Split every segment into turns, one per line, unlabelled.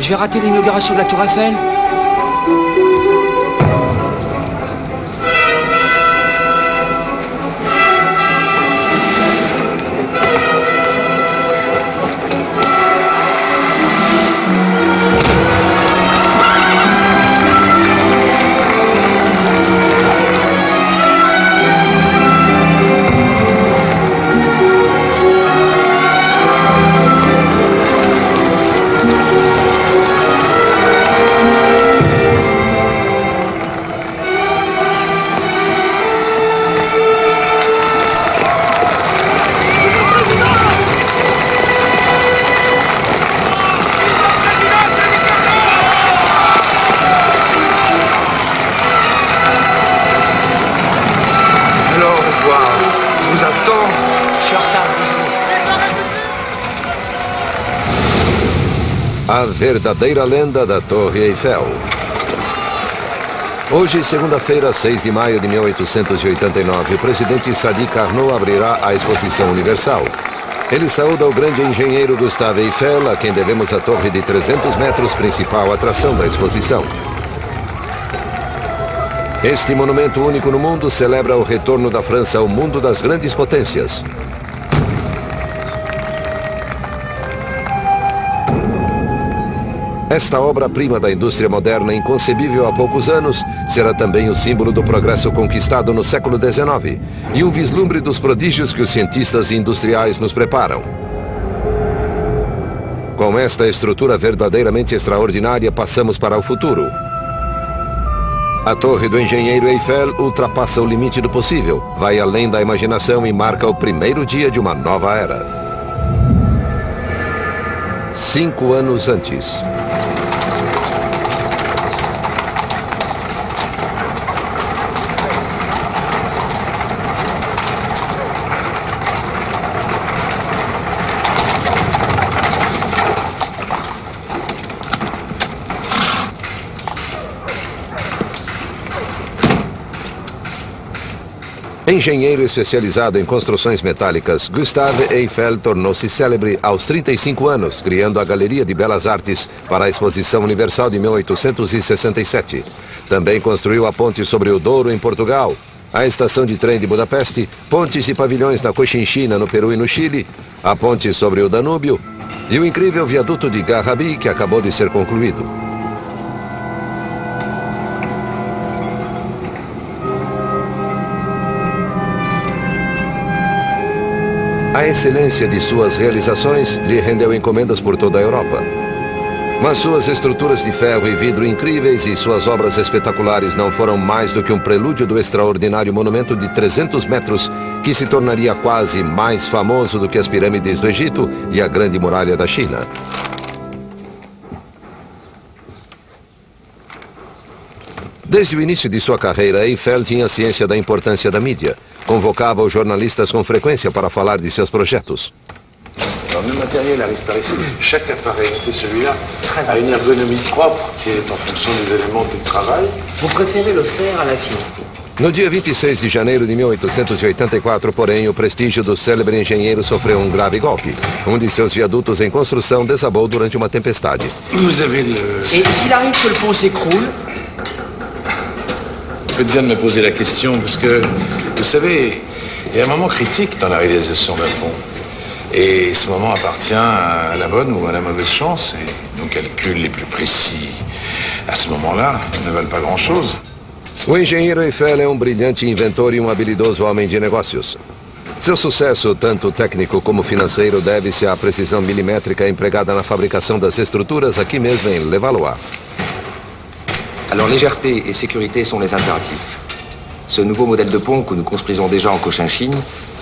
je vais rater l'inauguration de la Tour Eiffel.
A verdadeira lenda da Torre Eiffel. Hoje, segunda-feira, 6 de maio de 1889, o presidente Sadi Carnot abrirá a Exposição Universal. Ele saúda o grande engenheiro Gustave Eiffel, a quem devemos a torre de 300 metros, principal atração da exposição. Este monumento único no mundo celebra o retorno da França ao mundo das grandes potências. Esta obra-prima da indústria moderna, inconcebível há poucos anos, será também o símbolo do progresso conquistado no século XIX e um vislumbre dos prodígios que os cientistas industriais nos preparam. Com esta estrutura verdadeiramente extraordinária, passamos para o futuro. A Torre do Engenheiro Eiffel ultrapassa o limite do possível, vai além da imaginação e marca o primeiro dia de uma nova era. 5 anos antes. Engenheiro especializado em construções metálicas, Gustave Eiffel tornou-se célebre aos 35 anos, criando a Galeria de Belas Artes para a Exposição Universal de 1867. Também construiu a ponte sobre o Douro, em Portugal, a estação de trem de Budapeste, pontes e pavilhões na Cochinchina, no Peru e no Chile, a ponte sobre o Danúbio e o incrível viaduto de Garrabi, que acabou de ser concluído. A excelência de suas realizações lhe rendeu encomendas por toda a Europa. Mas suas estruturas de ferro e vidro incríveis e suas obras espetaculares não foram mais do que um prelúdio do extraordinário monumento de 300 metros que se tornaria quase mais famoso do que as pirâmides do Egito e a Grande Muralha da China. Desde o início de sua carreira, Eiffel tinha ciência da importância da mídia. Convocava os jornalistas com frequência para falar de seus projetos.
Alors, le matériel arrive par ici. Chaque appareil, notez celui-là, a une ergonomie propre qui est en fonction des éléments qu'il travaille.
Vous préférez le fer à l'acier?
No dia 26 de janeiro de 1884, porém, o prestígio do célebre engenheiro sofreu um grave golpe. Um de seus viadutos em construção desabou durante uma tempestade.
Vous avez le...
Et s'il arrive que le pont s'écroule?
Vous faites bien de me poser la question, parce que, vous savez, il y a un moment critique dans la réalisation d'un pont. Et ce moment appartient à la bonne ou à la mauvaise chance. Et nos calculs les plus précis, à ce moment-là, ne valent pas grand-chose.
O engenheiro Eiffel é um brilhante inventor e um habilidoso homem de negócios. Seu sucesso, tanto técnico como financeiro, deve-se à precisão milimétrica empregada na fabricação das estruturas aqui mesmo em Levallois.
Alors légèreté et sécurité sont les impératifs. Ce nouveau modèle de pont que nous construisons déjà en Cochinchine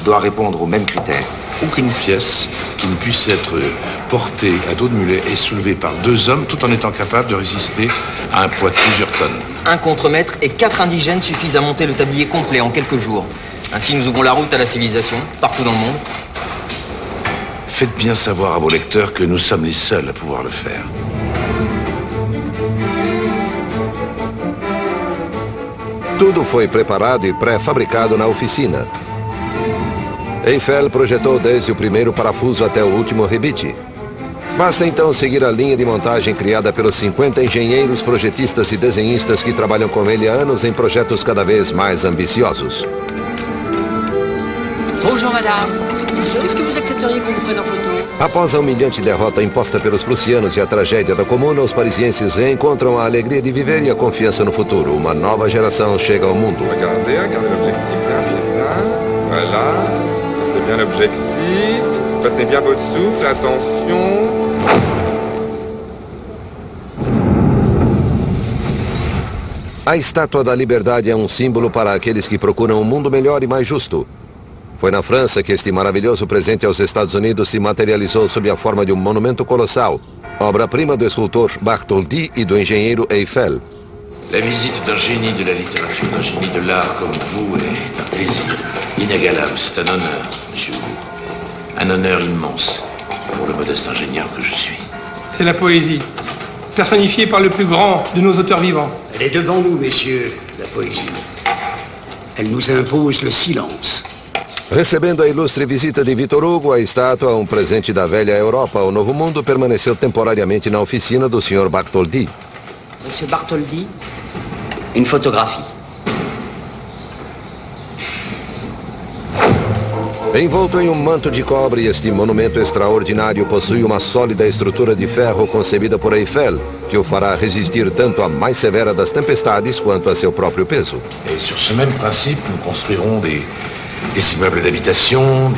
doit répondre aux mêmes critères.
Aucune pièce qui ne puisse être portée à dos de mulet et soulevée par 2 hommes tout en étant capable de résister à un poids de plusieurs tonnes.
1 contremaître et 4 indigènes suffisent à monter le tablier complet en quelques jours. Ainsi, nous ouvrons la route à la civilisation, partout dans le monde.
Faites bien savoir à vos lecteurs que nous sommes les seuls à pouvoir le faire.
Tudo foi preparado e pré-fabricado na oficina. Eiffel projetou desde o primeiro parafuso até o último rebite. Basta então seguir a linha de montagem criada pelos 50 engenheiros, projetistas e desenhistas que trabalham com ele há anos em projetos cada vez mais ambiciosos.
Bonjour madame, est-ce que vous accepteriez qu'on vous prenne en photo?
Após a humilhante derrota imposta pelos prussianos e a tragédia da Comuna, os parisienses reencontram a alegria de viver e a confiança no futuro. Uma nova geração chega ao mundo.
Regardez l'objectif là, c'est bien. Voilà, regardez bien l'objectif. Retenez bien votre souffle, attention.
A Estátua da Liberdade é um símbolo para aqueles que procuram um mundo melhor e mais justo. Foi na França que este maravilhoso presente aos Estados Unidos se materializou sob a forma de um monumento colossal, obra-prima do escultor Bartholdi e do engenheiro Eiffel.
La visite d'un génie de la littérature, d'un génie de l'art comme vous est un plaisir inégalable. C'est un honneur, monsieur Wu. Un honneur immense pour le modeste ingénieur que je suis.
C'est la poésie, personnifiée par le plus grand de nos auteurs vivants.
Elle est devant nous, messieurs, la poésie. Elle nous impose le silence.
Recebendo a ilustre visita de Victor Hugo, a estátua, um presente da velha Europa ao Novo Mundo, permaneceu temporariamente na oficina do Sr. Bartholdi.
Monsieur Bartholdi, une photographie.
Envolto em um manto de cobre, este monumento extraordinário possui uma sólida estrutura de ferro concebida por Eiffel, que o fará resistir tanto à mais severa das tempestades quanto a seu próprio peso.
Et sur ce même principe, nous construirons des immeubles d'habitation,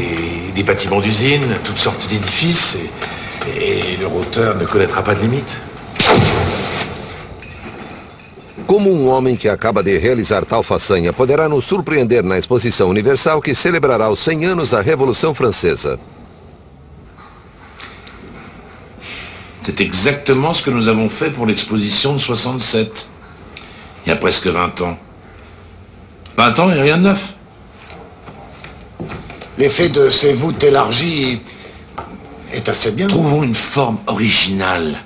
des bâtiments d'usine, toutes sortes d'édifices, et leur hauteur ne connaîtra pas de limite.
Como um homem que acaba de realizar tal façanha poderá nos surpreender na Exposição Universal que celebrará os 100 anos da Revolução Francesa?
C'est exactement ce que nous avons fait pour l'exposition de 67. Il y a presque 20 ans. 20 ans et rien de neuf.
L'effet de ces voûtes élargies est assez bien.
Trouvons une forme originale.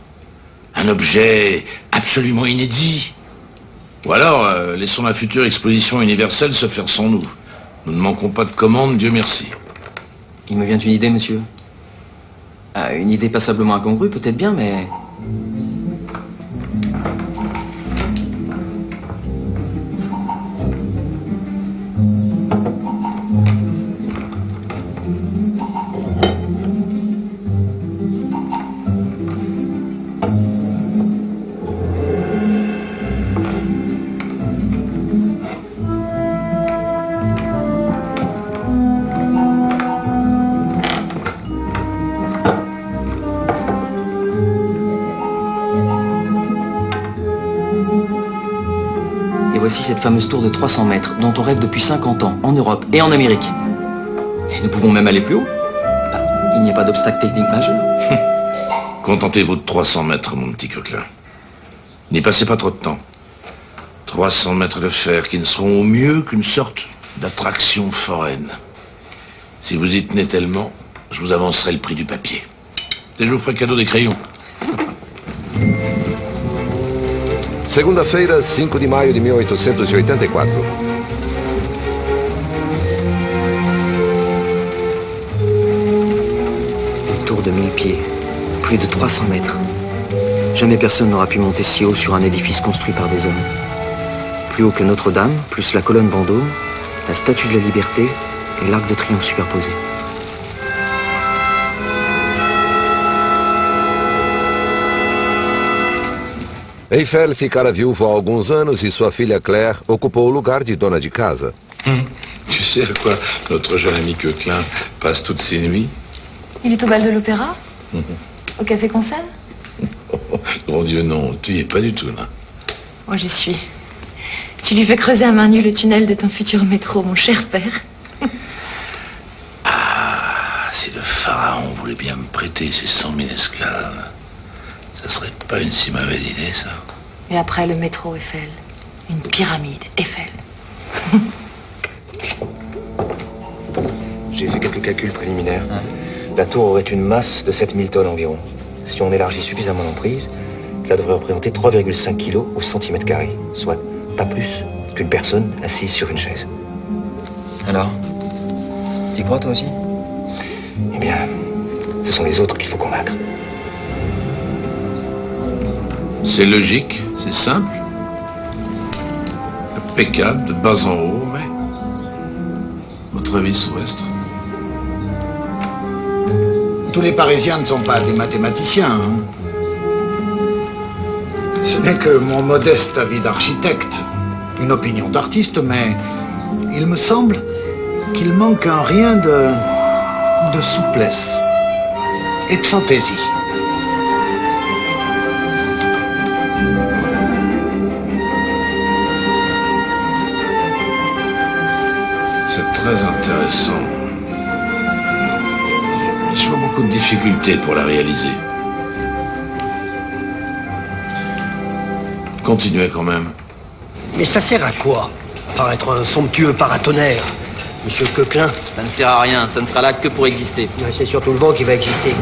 Un objet absolument inédit. Ou alors, laissons la future exposition universelle se faire sans nous. Nous ne manquons pas de commandes, Dieu merci.
Il me vient une idée, monsieur. Une idée passablement incongrue, peut-être bien, mais... Voici cette fameuse tour de 300 mètres dont on rêve depuis 50 ans, en Europe et en Amérique. Et nous pouvons même aller plus haut. Il n'y a pas d'obstacle technique majeur.
Contentez-vous de 300 mètres, mon petit coquelin. N'y passez pas trop de temps. 300 mètres de fer qui ne seront au mieux qu'une sorte d'attraction foraine. Si vous y tenez tellement, je vous avancerai le prix du papier. Et je vous ferai cadeau des crayons.
Segunda-feira, 5 de maio de 1884.
Une tour de 1000 pieds, plus de 300 mètres. Jamais personne n'aura pu monter si haut sur un édifice construit par des hommes. Plus haut que Notre-Dame, plus la colonne Vendôme, la Statue de la Liberté et l'Arc de Triomphe superposé.
Eiffel ficara viúvo há alguns anos e sua filha Claire ocupou o lugar de dona de casa.
Tu sais à quoi notre jeune ami Coquelin passe toutes ses nuits?
Il est au bal de l'opéra? Au Café Concert?
Mon Dieu, non, tu y es pas du tout, là.
Moi, j'y suis. Tu lui fais creuser à main nue le tunnel de ton futur métro, mon cher père.
Ah, si le pharaon voulait bien me prêter ses 100 000 esclaves, ça serait pas une si mauvaise idée, ça.
Et après, le métro Eiffel. Une pyramide Eiffel.
J'ai fait quelques calculs préliminaires. La tour aurait une masse de 7000 tonnes environ. Si on élargit suffisamment l'emprise, cela devrait représenter 3,5 kilos au centimètre carré, soit pas plus qu'une personne assise sur une chaise.
Alors, t'y crois toi aussi?
Eh bien, ce sont les autres qu'il faut convaincre.
C'est logique, c'est simple. Impeccable, de bas en haut, mais... Votre avis, Sauvestre?
Tous les Parisiens ne sont pas des mathématiciens. Ce n'est que mon modeste avis d'architecte. Une opinion d'artiste, mais il me semble qu'il manque un rien de souplesse et de fantaisie.
C'est très intéressant. Je vois beaucoup de difficultés pour la réaliser. Continuez quand même.
Mais ça sert à quoi? À part être un somptueux paratonnerre, monsieur Coquelin?
Ça ne sert à rien, ça ne sera là que pour exister.
C'est surtout le vent qui va exister.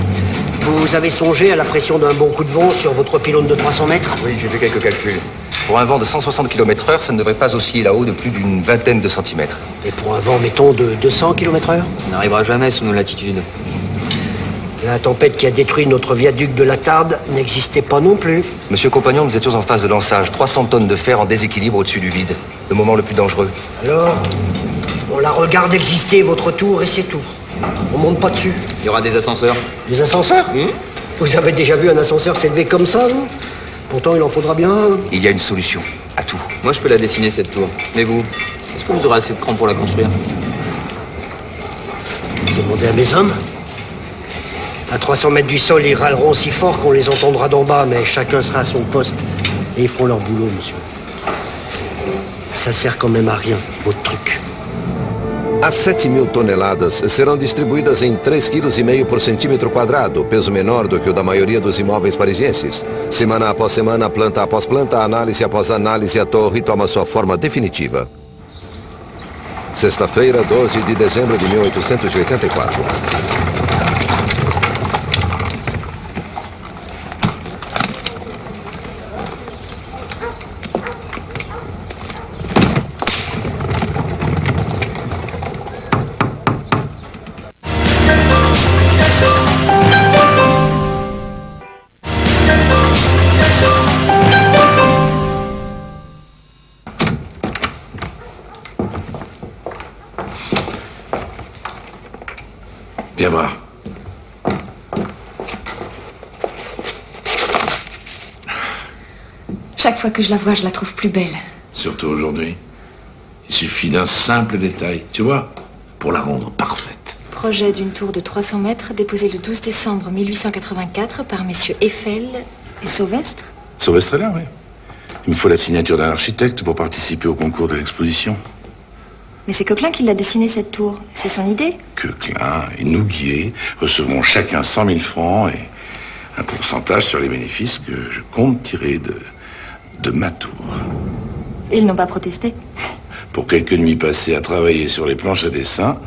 Vous avez songé à la pression d'un bon coup de vent sur votre pylône de 300 mètres?
Oui, j'ai fait quelques calculs. Pour un vent de 160 km/h, ça ne devrait pas osciller là-haut de plus d'une vingtaine de centimètres.
Et pour un vent, mettons, de 200 km/h?
Ça n'arrivera jamais sous nos latitudes.
La tempête qui a détruit notre viaduc de la Tarde n'existait pas non plus.
Monsieur Compagnon, nous étions en phase de lançage. 300 tonnes de fer en déséquilibre au-dessus du vide. Le moment le plus dangereux.
Alors, on la regarde exister, votre tour, et c'est tout. On monte pas dessus.
Il y aura des ascenseurs.
Des ascenseurs? Vous avez déjà vu un ascenseur s'élever comme ça, vous? Pourtant, il en faudra bien.
Il y a une solution à tout.
Moi, je peux la dessiner, cette tour. Mais vous, est-ce que vous aurez assez de cran pour la construire?
Demandez à mes hommes. À 300 mètres du sol, ils râleront si fort qu'on les entendra d'en bas, mais chacun sera à son poste. Et ils feront leur boulot, monsieur. Ça sert quand même à rien, votre truc.
As 7.000 toneladas serão distribuídas em 3,5 kg por centímetro quadrado, peso menor do que o da maioria dos imóveis parisienses. Semana após semana, planta após planta, análise após análise, a torre toma sua forma definitiva. Sexta-feira, 12 de dezembro de 1884.
Viens voir.
Chaque fois que je la vois, je la trouve plus belle.
Surtout aujourd'hui. Il suffit d'un simple détail, tu vois, pour la rendre parfaite.
Projet d'une tour de 300 mètres déposé le 12 décembre 1884 par messieurs Eiffel et Sauvestre.
Sauvestre est là, oui. Il me faut la signature d'un architecte pour participer au concours de l'exposition.
Mais c'est Coquelin qui l'a dessiné, cette tour. C'est son idée.
Coquelin et nous, Guillet, recevrons chacun 100 000 francs et un pourcentage sur les bénéfices que je compte tirer de ma tour.
Ils n'ont pas protesté.
Pour quelques nuits passées à travailler sur les planches à dessin,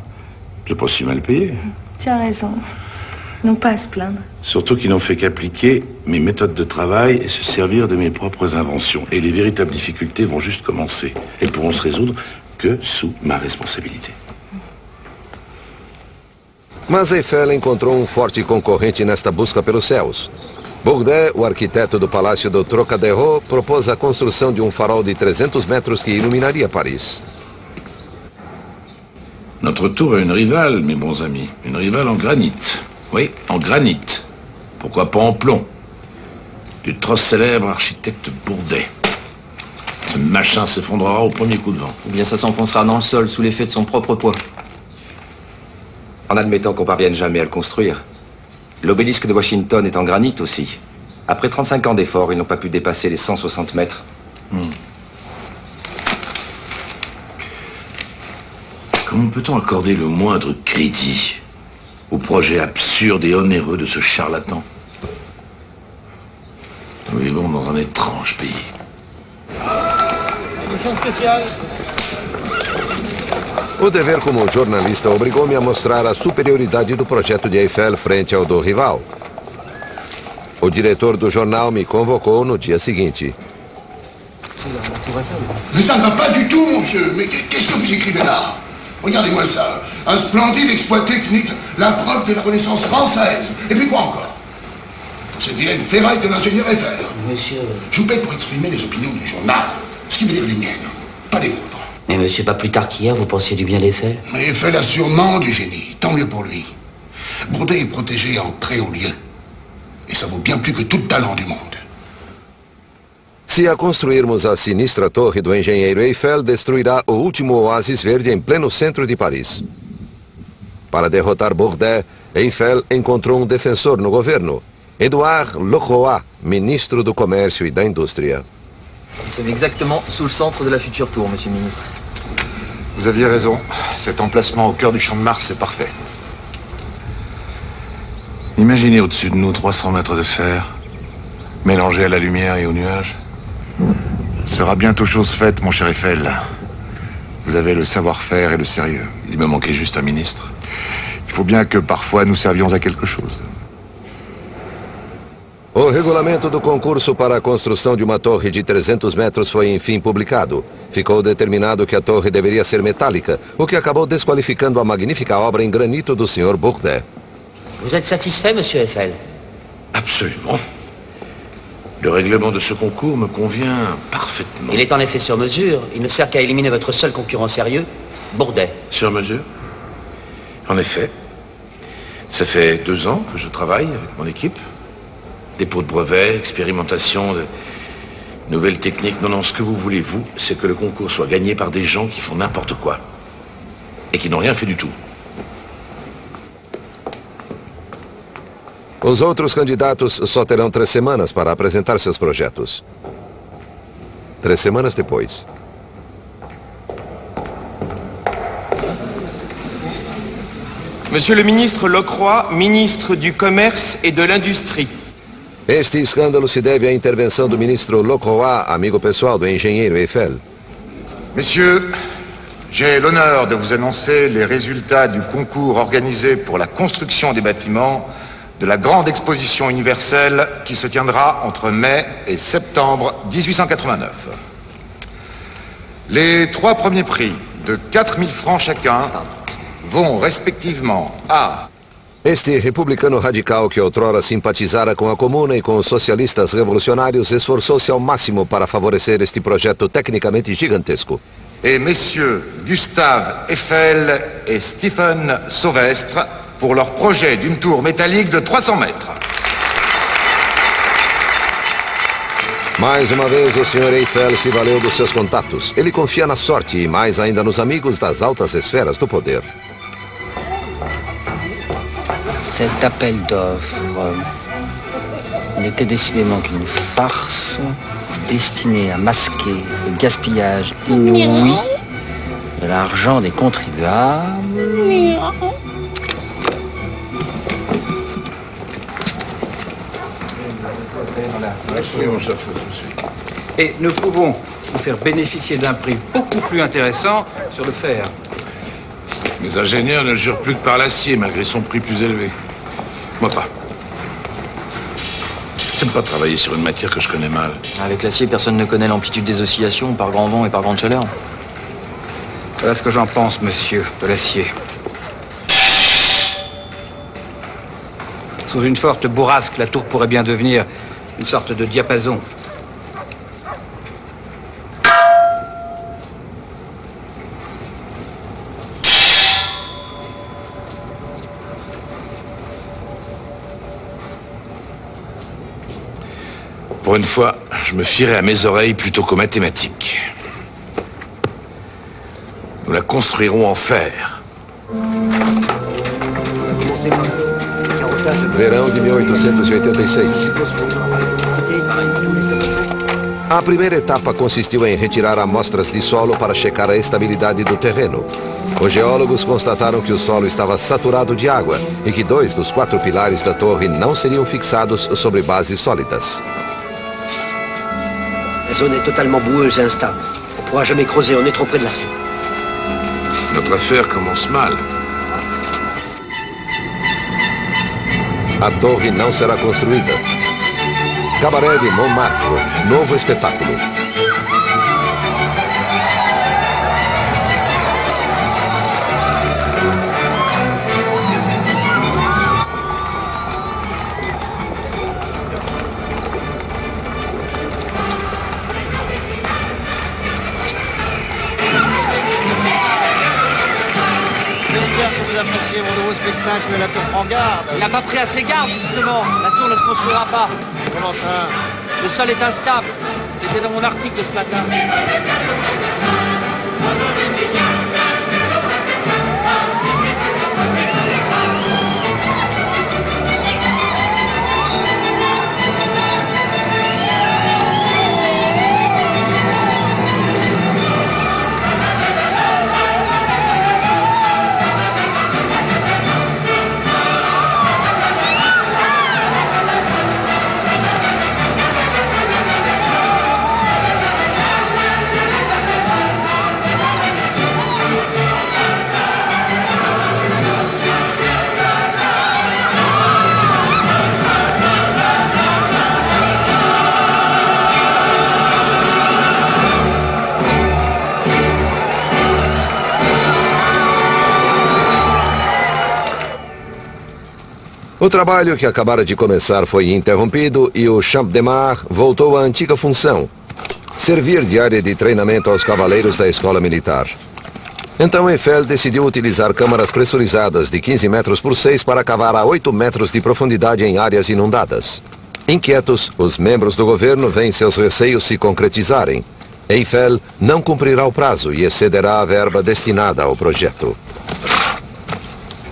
je pas si mal payé.
Tu as raison. Non pas à se plaindre.
Surtout qu'ils n'ont fait qu'appliquer mes méthodes de travail et se servir de mes propres inventions. Et les véritables difficultés vont juste commencer. Elles pourront se résoudre que sous ma responsabilité.
Mas Eiffel encontrou forte concorrente nesta busca pelos céus. Bourdet, o arquiteto do Palácio do Trocadéro, propôs a construção de farol de 300 metros que iluminaria Paris.
Notre tour a une rivale, mes bons amis. Une rivale en granit. Oui, en granit. Pourquoi pas en plomb? Du trop célèbre architecte Bourdet. Ce machin s'effondrera au premier coup de vent.
Ou bien ça s'enfoncera dans le sol sous l'effet de son propre poids.
En admettant qu'on parvienne jamais à le construire. L'obélisque de Washington est en granit aussi. Après 35 ans d'efforts, ils n'ont pas pu dépasser les 160 mètres.
Comment peut-on accorder le moindre crédit au projet absurde et onéreux de ce charlatan? Nous vivons dans un étrange pays.
Édition spéciale.
O dever como jornalista obrigou-me a mostrar a superioridade do projeto de Eiffel frente ao do rival. O diretor do jornal me convocou no dia seguinte.
Mais ça ne va pas du tout, mon vieux. Mais qu'est-ce que vous écrivez là? Regardez-moi ça. Un splendide exploit technique, la preuve de la Renaissance française. Et puis quoi encore? Cette vilaine ferraille de l'ingénieur Eiffel.
Monsieur...
Je vous paye pour exprimer les opinions du journal, ce qui veut dire les miennes, pas les vôtres.
Mais monsieur, pas plus tard qu'hier, vous pensiez du bien d'Eiffel?
Mais Eiffel a sûrement du génie, tant mieux pour lui. Bourdet est protégé en très haut lieu. Et ça vaut bien plus que tout le talent du monde.
Se a construirmos a sinistra torre do engenheiro Eiffel, destruirá o último oásis verde em pleno centro de Paris. Para derrotar Bourdet, Eiffel encontrou defensor no governo, Édouard Lecroix, ministre do Comércio e da Indústria.
Nous sommes exactement sous le centre de la future tour, monsieur le ministre.
Vous aviez raison. Cet emplacement au cœur du champ de Mars, c'est parfait.
Imaginez au-dessus de nous 300 mètres de fer, mélangés à la lumière et aux nuages.
Ce sera bientôt chose faite, mon cher Eiffel. Vous avez le savoir-faire et le sérieux.
Il me manquait juste un ministre.
Il faut bien que parfois nous servions à quelque chose.
O regulamento do concurso para a construção de uma torre de 300 metros foi enfim publicado. Ficou determinado que a torre deveria ser metálica, o que acabou desqualificando a magnífica obra em granito do Sr. Bourdet.
Vous êtes satisfait, monsieur Eiffel?
Absolument. Le règlement de ce concours me convient parfaitement.
Il est en effet sur mesure. Il ne sert qu'à éliminer votre seul concurrent sérieux, Bourdet.
Sur mesure? En effet. Ça fait 2 ans que je travaille avec mon équipe. Dépôt de brevets, expérimentation, de nouvelles techniques. Non, ce que vous voulez, vous, c'est que le concours soit gagné par des gens qui font n'importe quoi. Et qui n'ont rien fait du tout.
Os outros candidatos só terão 3 semanas para apresentar seus projetos. 3 semanas depois.
Monsieur le ministre Lecroix, ministre du Commerce et de l'Industrie.
Este escândalo se deve à intervenção do ministro Lecroix, amigo pessoal do engenheiro Eiffel.
Messieurs, j'ai l'honneur de vous annoncer les résultats du concours organisé pour la construction des bâtiments de la grande exposition universelle qui se tiendra entre mai et septembre 1889. Les 3 premiers prix de 4 000 francs chacun vão respectivement a...
Este republicano radical que outrora simpatizara com a Comuna e com os socialistas revolucionários esforçou-se ao máximo para favorecer este projeto tecnicamente gigantesco.
Et messieurs Gustave Eiffel et Stephen Sauvestre pour leur projet d'une tour métallique de 300 mètres.
Mais uma vez o Sr. Eiffel se valeu dos seus contatos. Ele confia na sorte e mais ainda nos amigos das altas esferas do poder.
Cet appel d'offres n'était décidément qu'une farce destinée à masquer le gaspillage inouï de l'argent des contribuables.
Et nous pouvons vous faire bénéficier d'un prix beaucoup plus intéressant sur le fer.
Mes ingénieurs ne jurent plus que par l'acier, malgré son prix plus élevé. Moi pas. J'aime pas travailler sur une matière que je connais mal.
Avec l'acier, personne ne connaît l'amplitude des oscillations par grand vent et par grande chaleur.
Voilà ce que j'en pense, monsieur, de l'acier. Sous une forte bourrasque, la tour pourrait bien devenir une sorte de diapason.
Pour une fois, je me fierai à mes oreilles plutôt qu'aux mathématiques. Nous la construirons en fer.
Verão de 1886. A primeira etapa consistiu em retirar amostras de solo para checar a estabilidade do terreno. Os geólogos constataram que o solo estava saturado de água e que 2 dos 4 pilares da torre não seriam fixados sobre bases sólidas.
La zone est totalement boueuse et instable. On ne pourra jamais creuser, on est trop près de la Seine.
Notre affaire commence mal.
A torre não será construída. Cabaré de Montmartre, novo espetáculo.
vous appréciez mon nouveau spectacle, La Tour prend garde.
Il n'a pas pris assez garde, justement. La tour ne se construira pas.
Comment ça?
Le sol est instable. C'était dans mon article de ce matin.
O trabalho que acabara de começar foi interrompido e o Champ de Mars voltou à antiga função: servir de área de treinamento aos cavaleiros da escola militar. Então Eiffel decidiu utilizar câmaras pressurizadas de 15 metros por 6 para cavar a 8 metros de profundidade em áreas inundadas. Inquietos, os membros do governo veem seus receios se concretizarem. Eiffel não cumprirá o prazo e excederá a verba destinada ao projeto.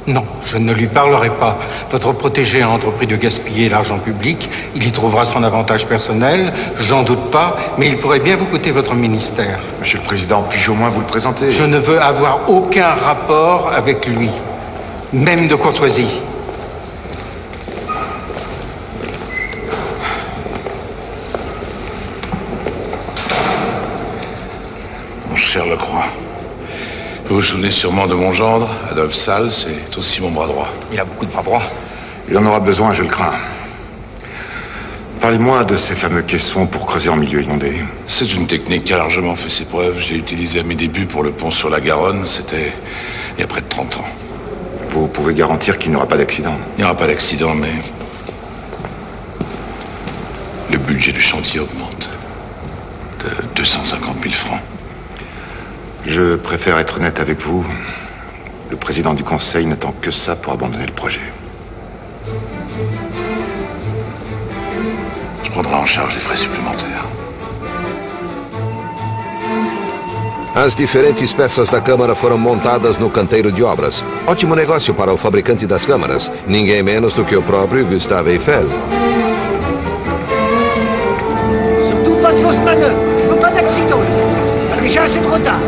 Non, je ne lui parlerai pas. Votre protégé a entrepris de gaspiller l'argent public. Il y trouvera son avantage personnel, j'en doute pas, mais il pourrait bien vous coûter votre ministère.
Monsieur le Président, puis-je au moins vous le présenter?
Je ne veux avoir aucun rapport avec lui, même de courtoisie.
Mon cher Lecroix, vous vous souvenez sûrement de mon gendre, Adolphe Salle, c'est aussi mon bras droit.
Il a beaucoup de bras droits. Il en aura besoin, je le crains. Parlez-moi de ces fameux caissons pour creuser en milieu inondé.
C'est une technique qui a largement fait ses preuves. Je l'ai utilisée à mes débuts pour le pont sur la Garonne. C'était il y a près de 30 ans.
Vous pouvez garantir qu'il n'y aura pas d'accident?
Il n'y aura pas d'accident, mais le budget du chantier augmente de 250 000 francs.
Je préfère être honnête avec vous. Le président du conseil n'attend que ça pour abandonner le projet.
Je prendrai en charge les frais supplémentaires.
As diferentes peças da câmara foram montadas no canteiro de obras. Ótimo negócio para o fabricante das câmaras, ninguém menos do que o próprio Gustave Eiffel.
Surtout pas de fausse manœuvre. Je veux pas d'accident. T'as déjà assez de retard.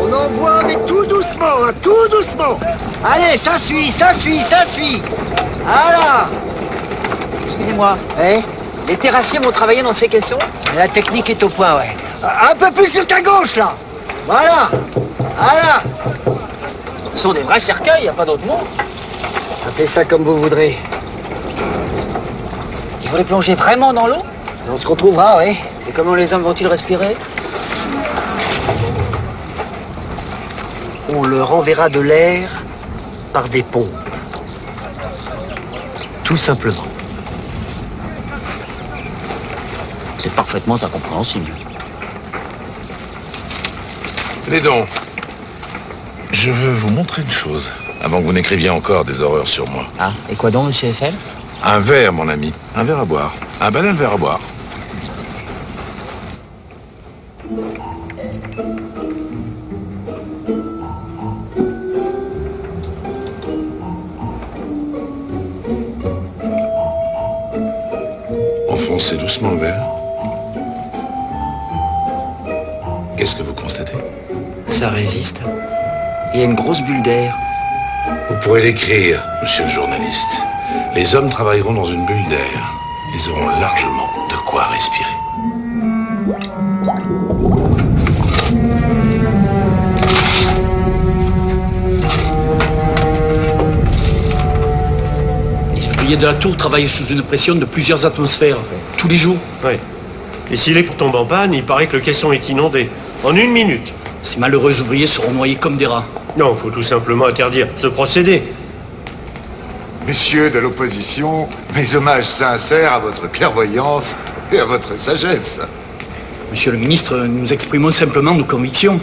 On envoie, mais tout doucement, hein, tout doucement. Allez, ça suit, ça suit, ça suit. Voilà.
Excusez-moi.
Ouais.
Les terrassiers vont travailler dans ces caissons?
La technique est au point, ouais. Un peu plus sur ta gauche, là. Voilà. Voilà.
Ce sont des vrais cercueils, y a pas d'autre mot.
Appelez ça comme vous voudrez.
Ils vont les plonger vraiment dans l'eau?
Dans ce qu'on trouvera, oui.
Et comment les hommes vont-ils respirer?
On leur enverra de l'air par des pompes. Tout simplement.
C'est parfaitement incompréhensible.
Tenez donc, je veux vous montrer une chose, avant que vous n'écriviez encore des horreurs sur moi.
Ah, et quoi donc, monsieur Eiffel?
Un verre, mon ami, un verre à boire. Un banal verre à boire. Enfoncez doucement le verre. Qu'est-ce que vous constatez?
Ça résiste. Il y a une grosse bulle d'air.
Vous pourrez l'écrire, monsieur le journaliste. Les hommes travailleront dans une bulle d'air. Ils auront largement de quoi respirer.
Les ouvriers de la tour travaillent sous une pression de plusieurs atmosphères, tous les jours.
Oui. Et si l'équipe tombe en panne, il paraît que le caisson est inondé. En 1 minute.
Ces malheureux ouvriers seront noyés comme des rats.
Non, il faut tout simplement interdire ce procédé.
Messieurs de l'opposition, mes hommages sincères à votre clairvoyance et à votre sagesse.
Monsieur le ministre, nous exprimons simplement nos convictions.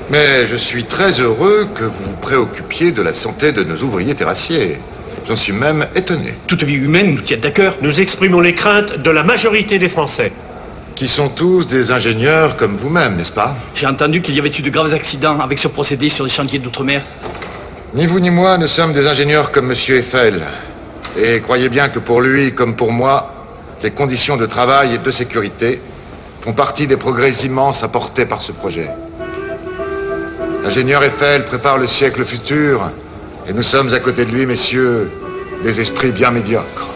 Mais je suis très heureux que vous vous préoccupiez de la santé de nos ouvriers terrassiers. J'en suis même étonné.
Toute vie humaine nous tient à cœur. Nous exprimons les craintes de la majorité des Français.
Qui sont tous des ingénieurs comme vous-même, n'est-ce pas?
J'ai entendu qu'il y avait eu de graves accidents avec ce procédé sur les chantiers d'outre-mer.
Ni vous ni moi ne sommes des ingénieurs comme M. Eiffel. Et croyez bien que pour lui, comme pour moi, les conditions de travail et de sécurité font partie des progrès immenses apportés par ce projet. L'ingénieur Eiffel prépare le siècle futur, et nous sommes à côté de lui, messieurs, des esprits bien médiocres.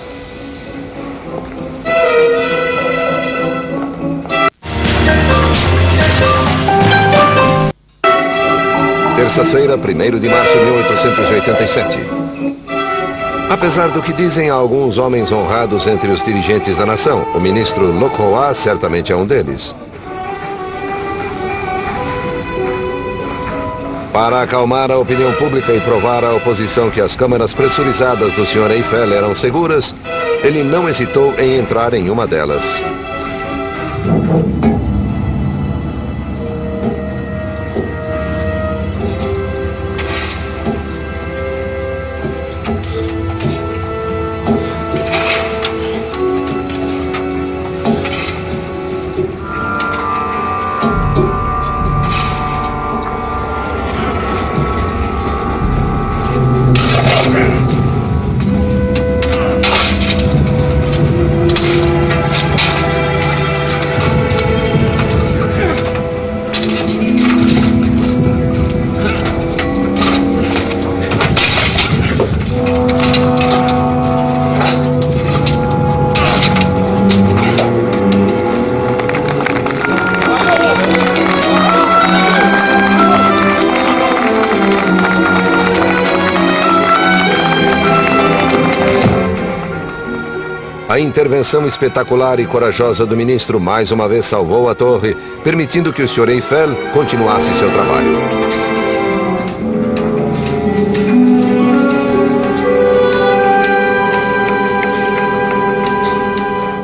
Terça-feira, 1º de março de 1887. Apesar do que dizem alguns homens honrados entre os dirigentes da nação, o ministro Locroix certamente é um deles. Para acalmar a opinião pública e provar à oposição que as câmaras pressurizadas do Sr. Eiffel eram seguras, ele não hesitou em entrar em uma delas. A intervenção espetacular e corajosa do ministro mais uma vez salvou a torre, permitindo que o Sr. Eiffel continuasse seu trabalho.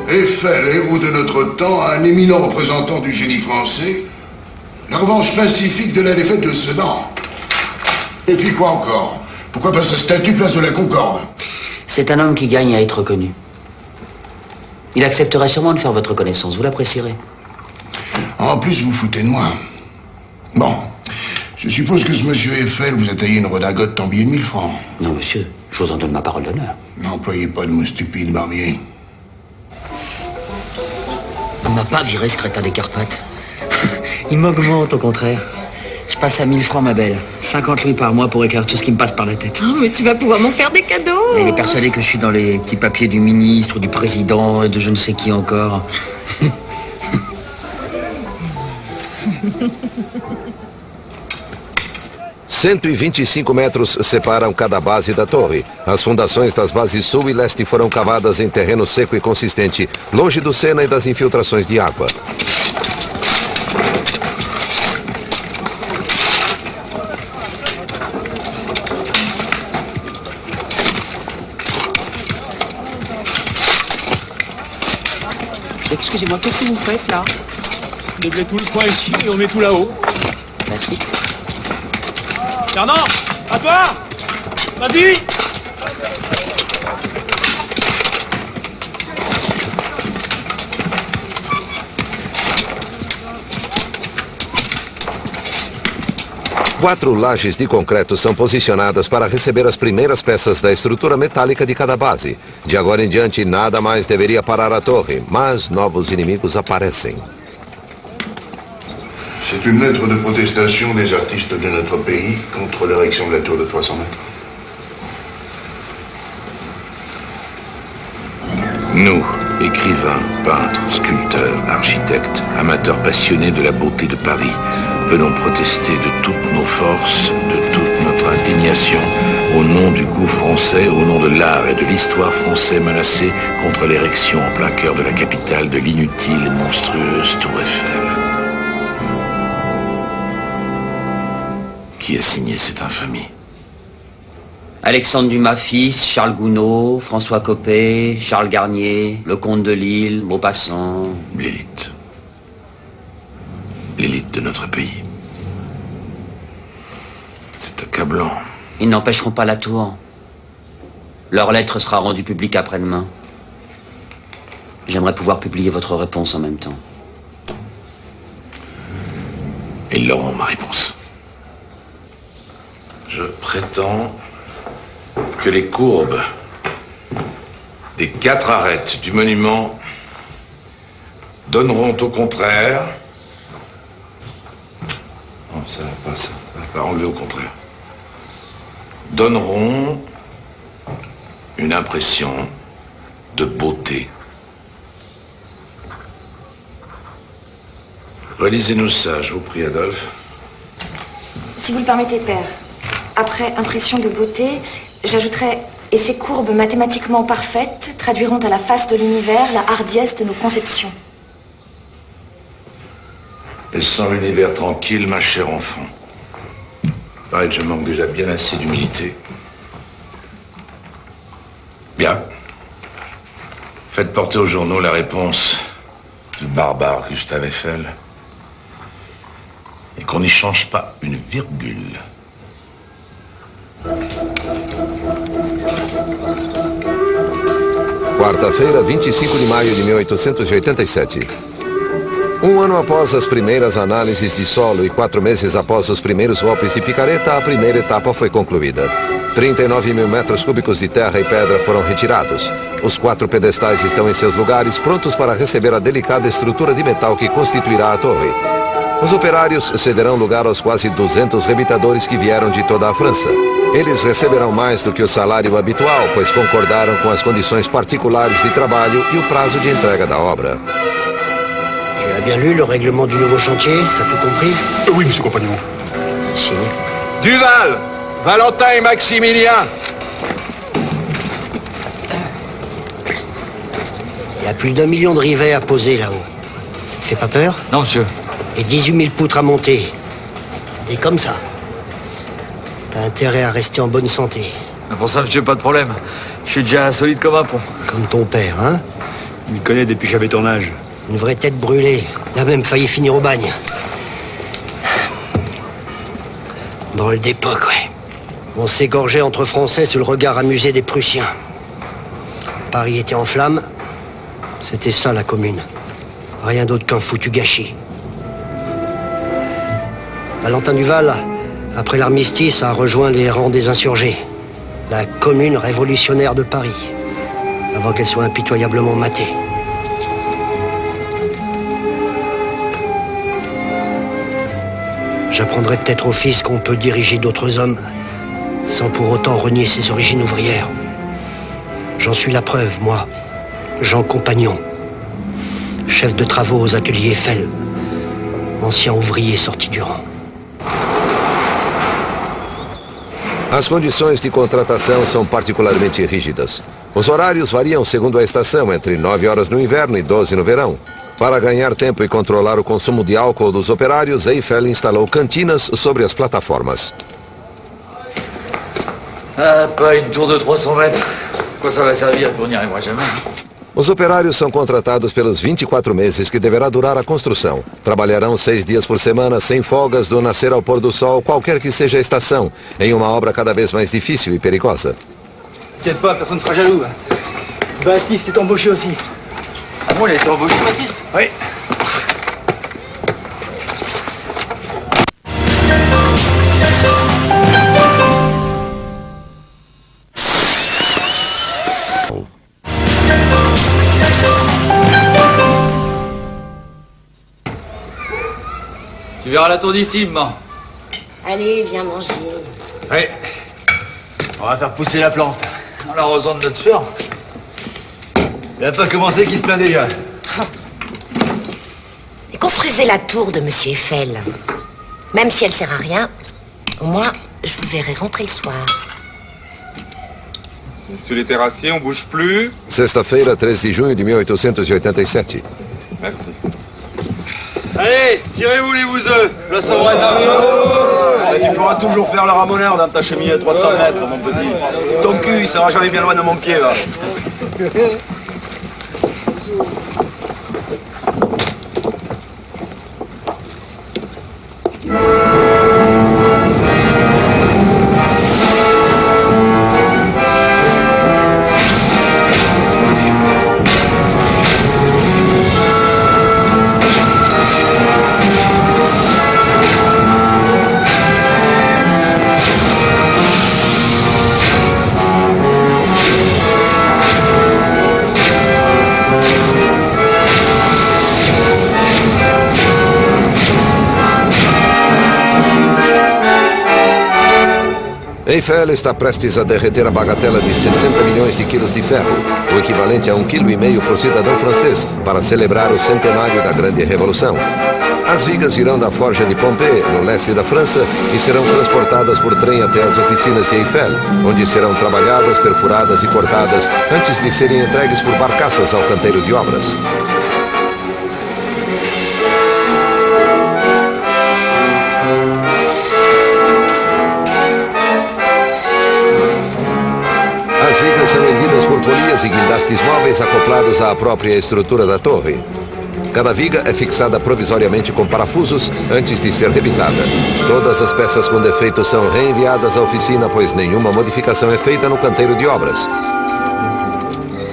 Eiffel, héros de notre temps, un éminent représentant du génie français, la revanche pacifique de la défaite de Sedan. Et puis quoi encore? Pourquoi pas sa statue place de la Concorde?
C'est un homme qui gagne à être connu. Il accepterait sûrement de faire votre connaissance, vous l'apprécierez.
En plus, vous foutez de moi. Bon, je suppose que ce monsieur Eiffel vous a taillé une redingote en billets de 1000 francs.
Non, monsieur, je vous en donne ma parole d'honneur.
N'employez pas de mots stupides, Barbier.
On m'a pas viré ce crétin des Carpates. Il m'augmente, au contraire. Je passe à 1000 francs, ma belle. 50 louis par mois pour écrire tout ce qui me passe par la tête.
Oh, mais tu vas pouvoir m'en faire des cadeaux.
Elle est persuadée que je suis dans les petits papiers du ministre, du président et de je ne sais qui encore.
125 metros separam cada base da torre. As fundações das bases sul e leste foram cavadas em terreno seco e consistente, longe do Sena e das infiltrações de água.
Excusez-moi, qu'est-ce que vous faites là?
On déblaye tout le coin ici et on met tout là-haut.
Merci.
Fernand, à toi! Vas-y!
Quatro lajes de concreto são posicionadas para receber as primeiras peças da estrutura metálica de cada base. De agora em diante, nada mais deveria parar a torre, mas novos inimigos aparecem.
C'est une lettre de protestation des artistes de notre pays contre l'érection de la tour de 300 mètres.
Nous, écrivains, peintres, sculpteurs, architectes, amateurs passionnés de la beauté de Paris, venons protester de toutes nos forces, de toute notre indignation, au nom du goût français, au nom de l'art et de l'histoire français menacés contre l'érection en plein cœur de la capitale de l'inutile et monstrueuse Tour Eiffel. Qui a signé cette infamie?
Alexandre Dumas fils, Charles Gounod, François Copé, Charles Garnier, le comte de Lille, Maupassant.
L'élite. L'élite de notre pays. C'est accablant.
Ils n'empêcheront pas la tour. Leur lettre sera rendue publique après-demain. J'aimerais pouvoir publier votre réponse en même temps.
Ils l'auront, ma réponse. Je prétends que les courbes des 4 arêtes du monument donneront au contraire... Non, ça va pas, ça. Ça va pas enlever au contraire. Donneront une impression de beauté. Relisez-nous ça, je vous prie, Adolphe.
Si vous le permettez, père. Après impression de beauté, j'ajouterais « et ces courbes mathématiquement parfaites traduiront à la face de l'univers la hardiesse de nos conceptions ».
Et sans l'univers tranquille, ma chère enfant. Pareil que je manque déjà bien assez d'humilité. Bien. Faites porter aux journaux la réponse du barbare Gustave Eiffel. Et qu'on n'y change pas une virgule.
Quarta-feira, 25 de maio de 1887. Ano após as primeiras análises de solo e 4 meses após os primeiros golpes de picareta, a primeira etapa foi concluída. 39 mil metros cúbicos de terra e pedra foram retirados. Os 4 pedestais estão em seus lugares, prontos para receber a delicada estrutura de metal que constituirá a torre. Os operários cederão lugar aos quase 200 rebitadores que vieram de toda a França. Eles receberão mais do que o salário habitual, pois concordaram com as condições particulares de trabalho e o prazo de entrega da obra.
Tu as bien lu le règlement du nouveau chantier? T'as tout compris?
Oui, monsieur Compagnon.
Signe.
Duval, Valentin et Maximilien.
Il y a plus d'1 million de rivets à poser là-haut. Ça te fait pas peur?
Non, monsieur.
Et 18 000 poutres à monter. Et comme ça. T'as intérêt à rester en bonne santé.
Pour ça, monsieur, pas de problème. Je suis déjà solide comme un pont.
Comme ton père, hein?
Il me connaît depuis que j'avais ton âge.
Une vraie tête brûlée. Il a même failli finir au bagne. Drôle d'époque, ouais. On s'égorgeait entre Français sous le regard amusé des Prussiens. Paris était en flammes. C'était ça, la commune. Rien d'autre qu'un foutu gâchis. Valentin Duval, après l'armistice, a rejoint les rangs des insurgés. La commune révolutionnaire de Paris. Avant qu'elle soit impitoyablement matée. J'apprendrai peut-être au fils qu'on peut diriger d'autres hommes sans pour autant renier ses origines ouvrières. J'en suis la preuve, moi, Jean Compagnon, chef de travaux aux ateliers Eiffel, ancien ouvrier sorti du rang.
As condições de contratação são particularmente rígidas. Os horários variam segundo a estação, entre 9 horas no inverno e 12 no verão. Para ganhar tempo e controlar o consumo de álcool dos operários, Eiffel instalou cantinas sobre as plataformas.
Ah, pas une tour de 300 mètres. Quoi ça va servir? On n'y arrivera jamais.
Os operários são contratados pelos 24 meses que deverá durar a construção. Trabalharão 6 dias por semana, sem folgas, do nascer ao pôr do sol, qualquer que seja a estação, em uma obra cada vez mais difícil e perigosa.
T'inquiète pas, personne ne sera jaloux. Baptiste est embauché aussi.
Ah bon, il a été embauché, Baptiste?
Oui.
Tu verras la tour d'ici, maman.
Allez, viens manger.
Oui. On va faire pousser la plante. En l'arrosant de notre sueur. Il n'a pas commencé qu'il se plaint déjà.
Et construisez la tour de Monsieur Eiffel. Même si elle sert à rien, au moins, je vous verrai rentrer le soir.
Monsieur les terrassiers, on bouge plus.
Sexta-feira, 13 de junho de 1887.
Merci.
Allez, tirez-vous les bouseux. Place au
Tu pourras toujours faire le ramoneur dans ta chemise à 300 mètres, mon petit. Ton cul, il sera jamais bien loin de mon pied, là.
Eiffel está prestes a derreter a bagatela de 60 milhões de quilos de ferro, o equivalente a 1,5 kg por cidadão francês, para celebrar o centenário da Grande Revolução. As vigas virão da forja de Pompée, no leste da França, e serão transportadas por trem até as oficinas de Eiffel, onde serão trabalhadas, perfuradas e cortadas antes de serem entregues por barcaças ao canteiro de obras. As vigas são erguidas por polias e guindastes móveis acoplados à própria estrutura da torre. Cada viga é fixada provisoriamente com parafusos antes de ser rebitada. Todas as peças com defeito são reenviadas à oficina, pois nenhuma modificação é feita no canteiro de obras.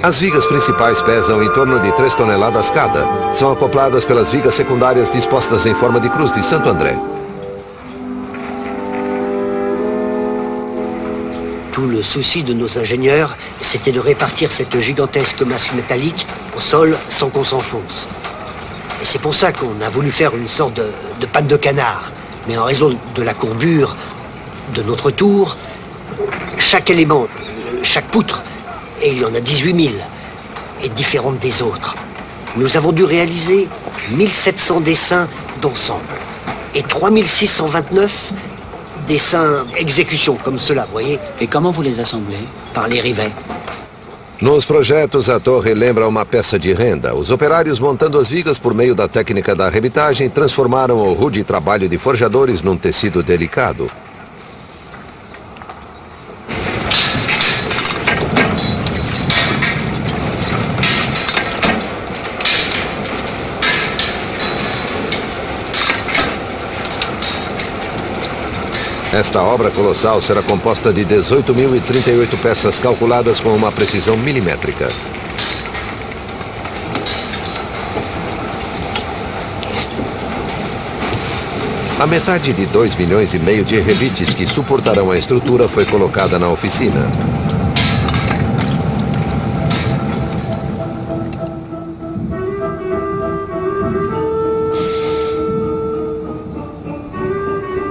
As vigas principais pesam em torno de 3 toneladas cada. São acopladas pelas vigas secundárias dispostas em forma de cruz de Santo André.
Tout le souci de nos ingénieurs, c'était de répartir cette gigantesque masse métallique au sol sans qu'on s'enfonce. Et c'est pour ça qu'on a voulu faire une sorte de patte de canard. Mais en raison de la courbure de notre tour, chaque élément, chaque poutre, et il y en a 18 000, est différente des autres. Nous avons dû réaliser 1700 dessins d'ensemble et 3629 dessins exécution, comme cela, vous voyez.
Et comment vous les assemblez?
Par les rivets.
Nos projetos, a torre lembra uma peça de renda. Os operários, montando as vigas por meio da técnica da arrebitagem, transformaram o rude trabalho de forjadores num tecido delicado. Esta obra colossal será composta de 18.038 peças calculadas com uma precisão milimétrica. A metade de 2,5 milhões de rebites que suportarão a estrutura foi colocada na oficina.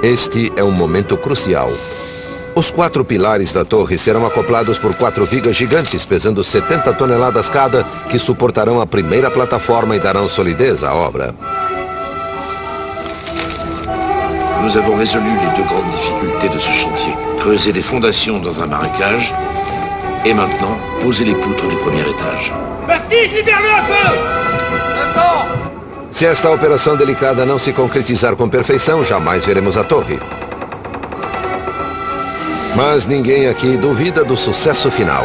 Este é um momento crucial. Os 4 pilares da torre serão acoplados por 4 vigas gigantes pesando 70 toneladas cada, que suportarão a primeira plataforma e darão solidez à obra.
Nous avons résolu les 2 grandes difficultés de ce chantier. Creuser des fondations dans un marécage et maintenant poser les poutres du premier étage.
Bastide, libère-le un peu! Vincent!
Se esta operação delicada não se concretizar com perfeição, jamais veremos a torre. Mas ninguém aqui duvida do sucesso final.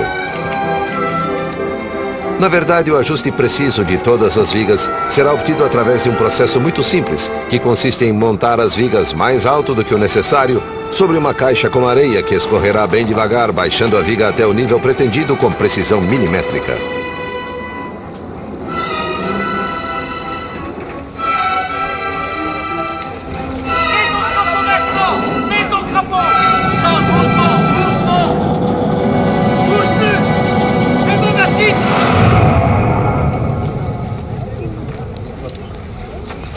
Na verdade, o ajuste preciso de todas as vigas será obtido através de um processo muito simples, que consiste em montar as vigas mais alto do que o necessário sobre uma caixa com areia que escorrerá bem devagar, baixando a viga até o nível pretendido com precisão milimétrica.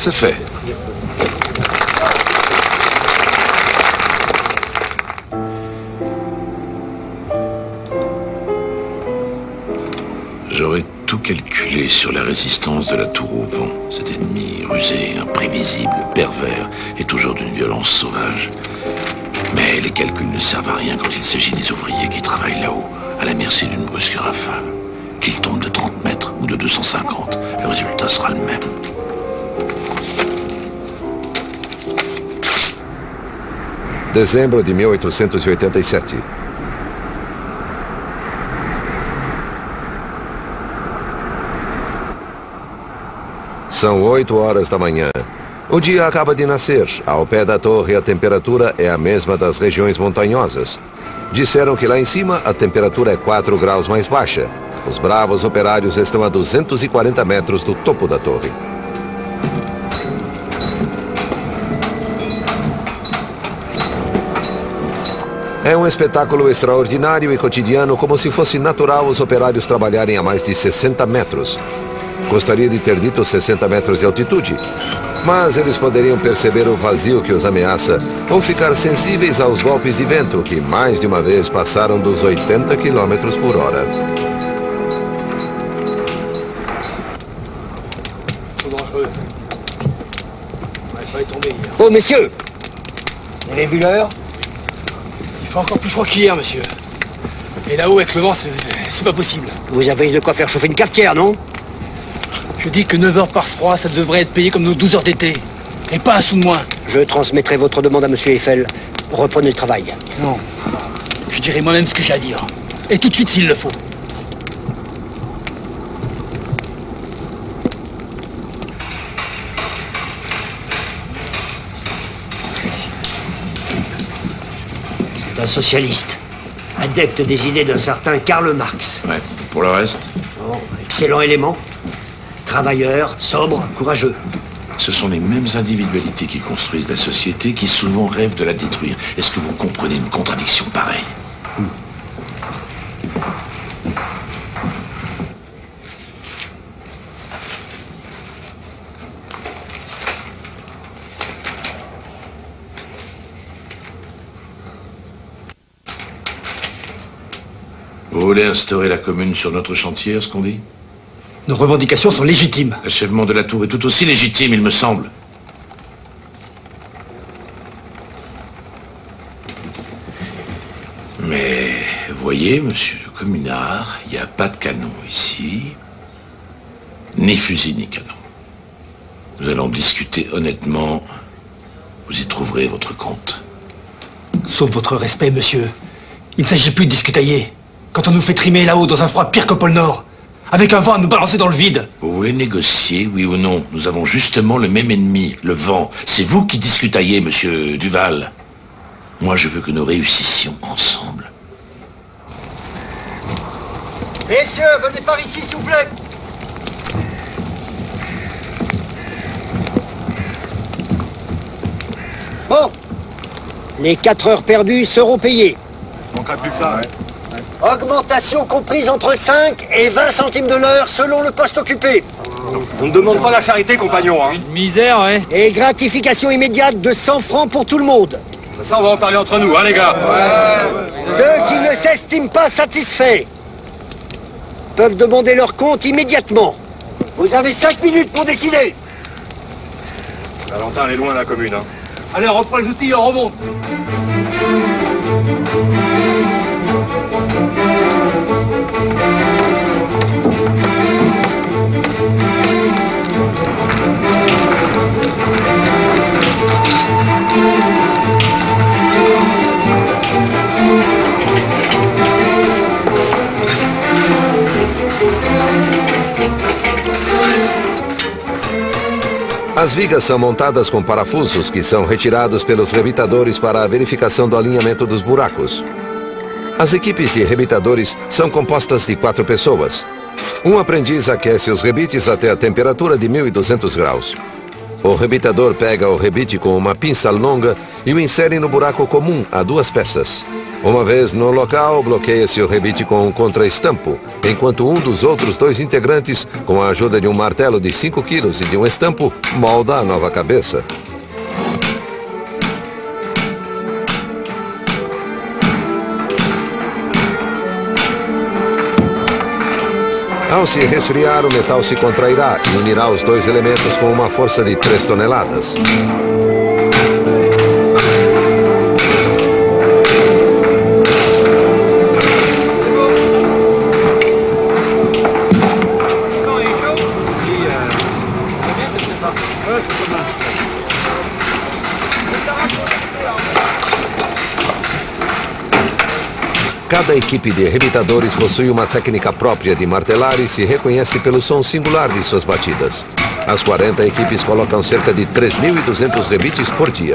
C'est fait. J'aurais tout calculé sur la résistance de la tour au vent. Cet ennemi rusé, imprévisible, pervers et toujours d'une violence sauvage. Mais les calculs ne servent à rien quand il s'agit des ouvriers qui travaillent là-haut, à la merci d'une brusque rafale. Qu'ils tombent de 30 mètres ou de 250, le résultat sera le même.
Dezembro de 1887. São 8 horas da manhã. O dia acaba de nascer. Ao pé da torre, a temperatura é a mesma das regiões montanhosas. Disseram que lá em cima a temperatura é 4 graus mais baixa. Os bravos operários estão a 240 metros do topo da torre. É um espetáculo extraordinário e cotidiano, como se fosse natural os operários trabalharem a mais de 60 metros. Gostaria de ter dito 60 metros de altitude, Mas eles poderiam perceber o vazio que os ameaça ou ficar sensíveis aos golpes de vento que mais de uma vez passaram dos 80 km por hora.
Oh, messieurs! Vous avez vu l'heure?
Il fait encore plus froid qu'hier, monsieur. Et là-haut, avec le vent, c'est pas possible.
Vous avez de quoi faire chauffer une cafetière, non?
Je dis que 9 heures par froid, ça devrait être payé comme nos 12 heures d'été. Et pas un sou de moins.
Je transmettrai votre demande à monsieur Eiffel. Reprenez le travail.
Non. Je dirai moi-même ce que j'ai à dire. Et tout de suite s'il le faut.
C'est un socialiste. Adepte des idées d'un certain Karl Marx.
Ouais, pour le reste?
Oh, excellent élément. Travailleur, sobre, courageux.
Ce sont les mêmes individualités qui construisent la société qui souvent rêvent de la détruire. Est-ce que vous comprenez une contradiction pareille? Vous voulez instaurer la commune sur notre chantier, est-ce qu'on dit?
Nos revendications sont légitimes.
L'achèvement de la tour est tout aussi légitime, il me semble. Mais, voyez, monsieur le communard, il n'y a pas de canon ici. Ni fusil, ni canon. Nous allons discuter honnêtement. Vous y trouverez votre compte.
Sauf votre respect, monsieur. Il ne s'agit plus de discutailler. Quand on nous fait trimer là-haut dans un froid pire qu'au pôle Nord, avec un vent à nous balancer dans le vide.
Vous voulez négocier, oui ou non? Nous avons justement le même ennemi, le vent. C'est vous qui discutaillez, monsieur Duval. Moi, je veux que nous réussissions ensemble.
Messieurs, venez par ici, s'il vous plaît. Bon. Les 4 heures perdues seront payées.
Il manquera plus que ça, ouais.
Augmentation comprise entre 5 et 20 centimes de l'heure selon le poste occupé.
On ne demande pas la charité, compagnon, hein.
Une misère, ouais.
Et gratification immédiate de 100 francs pour tout le monde.
Ça, on va en parler entre nous, hein, les gars.
Ceux qui ne s'estiment pas satisfaits peuvent demander leur compte immédiatement. Vous avez 5 minutes pour décider.
Valentin, elle est loin, la commune, hein.
Allez, on reprend les outils et on remonte.
As vigas são montadas com parafusos que são retirados pelos rebitadores para a verificação do alinhamento dos buracos. As equipes de rebitadores são compostas de 4 pessoas. Um aprendiz aquece os rebites até a temperatura de 1200 graus. O rebitador pega o rebite com uma pinça longa e o insere no buraco comum a 2 peças. Uma vez no local, bloqueia-se o rebite com um contraestampo, enquanto um dos outros 2 integrantes, com a ajuda de um martelo de 5 quilos e de um estampo, molda a nova cabeça. Ao se resfriar, o metal se contrairá e unirá os 2 elementos com uma força de 3 toneladas. Cada equipe de rebitadores possui uma técnica própria de martelar e se reconhece pelo som singular de suas batidas. As 40 equipes colocam cerca de 3.200 rebites por dia.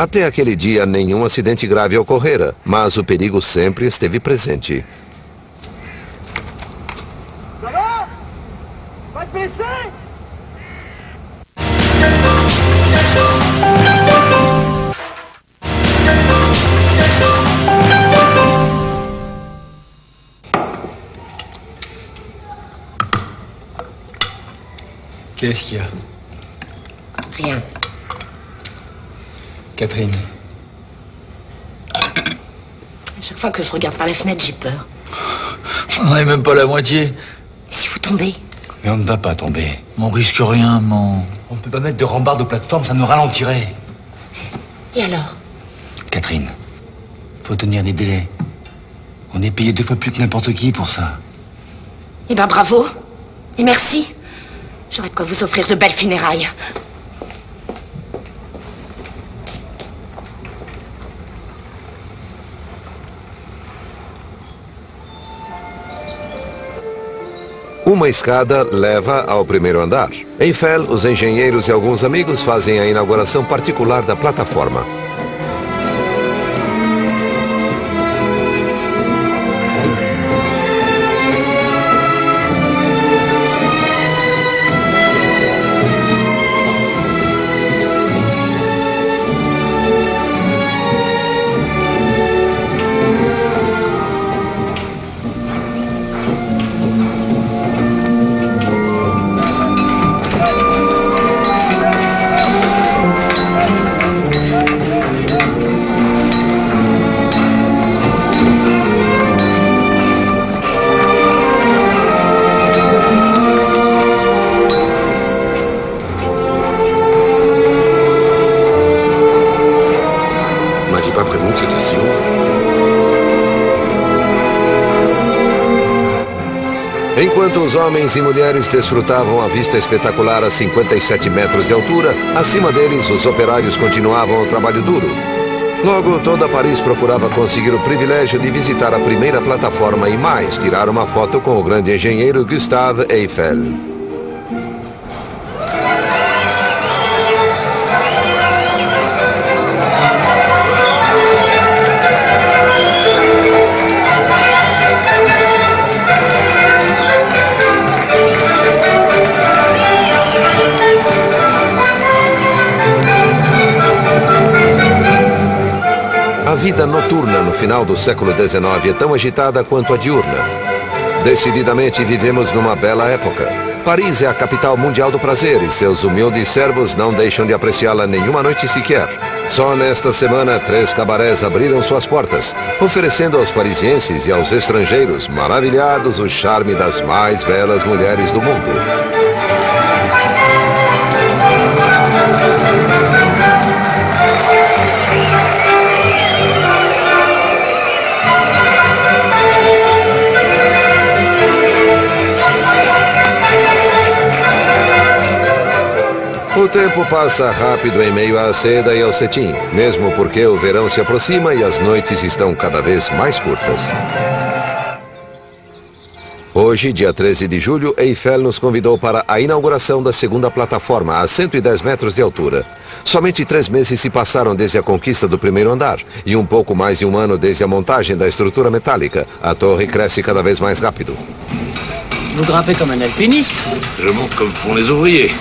Até aquele dia, nenhum acidente grave ocorrera, mas o perigo sempre esteve presente.
Qu'est-ce qu'il y a?
Rien.
Catherine.
À chaque fois que je regarde par la fenêtre, j'ai peur.
On n'en est même pas la moitié.
Et si vous tombez?
Mais on ne va pas tomber.
On risque rien, mon...
On ne peut pas mettre de rambarde aux plateformes, ça nous ralentirait.
Et alors?
Catherine, faut tenir les délais. On est payé 2 fois plus que n'importe qui pour ça.
Eh ben bravo. Et merci. J'aurais de quoi vous offrir de belles funérailles.
Uma escada leva ao primeiro andar. Eiffel, os engenheiros e alguns amigos fazem a inauguração particular da plataforma. Enquanto os homens e mulheres desfrutavam a vista espetacular a 57 metros de altura, acima deles os operários continuavam o trabalho duro. Logo, toda Paris procurava conseguir o privilégio de visitar a primeira plataforma e mais, tirar uma foto com o grande engenheiro Gustave Eiffel. A vida noturna no final do século XIX é tão agitada quanto a diurna. Decididamente vivemos numa bela época. Paris é a capital mundial do prazer e seus humildes servos não deixam de apreciá-la nenhuma noite sequer. Só nesta semana, 3 cabarés abriram suas portas, oferecendo aos parisienses e aos estrangeiros maravilhados o charme das mais belas mulheres do mundo. O tempo passa rápido em meio à seda e ao cetim, mesmo porque o verão se aproxima e as noites estão cada vez mais curtas. Hoje, dia 13 de julho, Eiffel nos convidou para a inauguração da segunda plataforma, a 110 metros de altura. Somente 3 meses se passaram desde a conquista do primeiro andar e um pouco mais de um ano desde a montagem da estrutura metálica. A torre cresce cada vez mais rápido.
Vous grimpez comme un alpiniste?
Je monte comme font les ouvriers.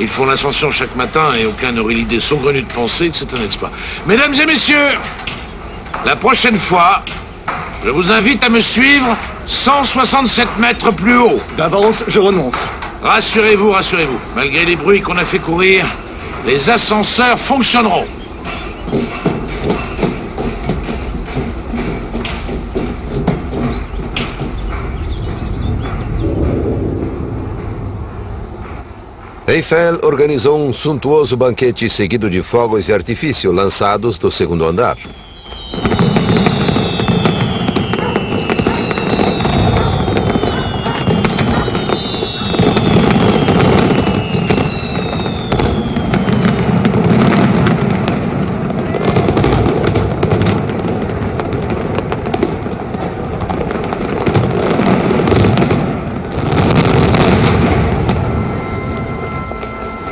Ils font l'ascension chaque matin et aucun n'aurait l'idée saugrenue de penser que c'est un exploit. Mesdames et messieurs, la prochaine fois, je vous invite à me suivre 167 mètres plus haut.
D'avance, je renonce.
Rassurez-vous, rassurez-vous. Malgré les bruits qu'on a fait courir, les ascenseurs fonctionneront.
Eiffel organizou um suntuoso banquete seguido de fogos de artifício lançados do segundo andar.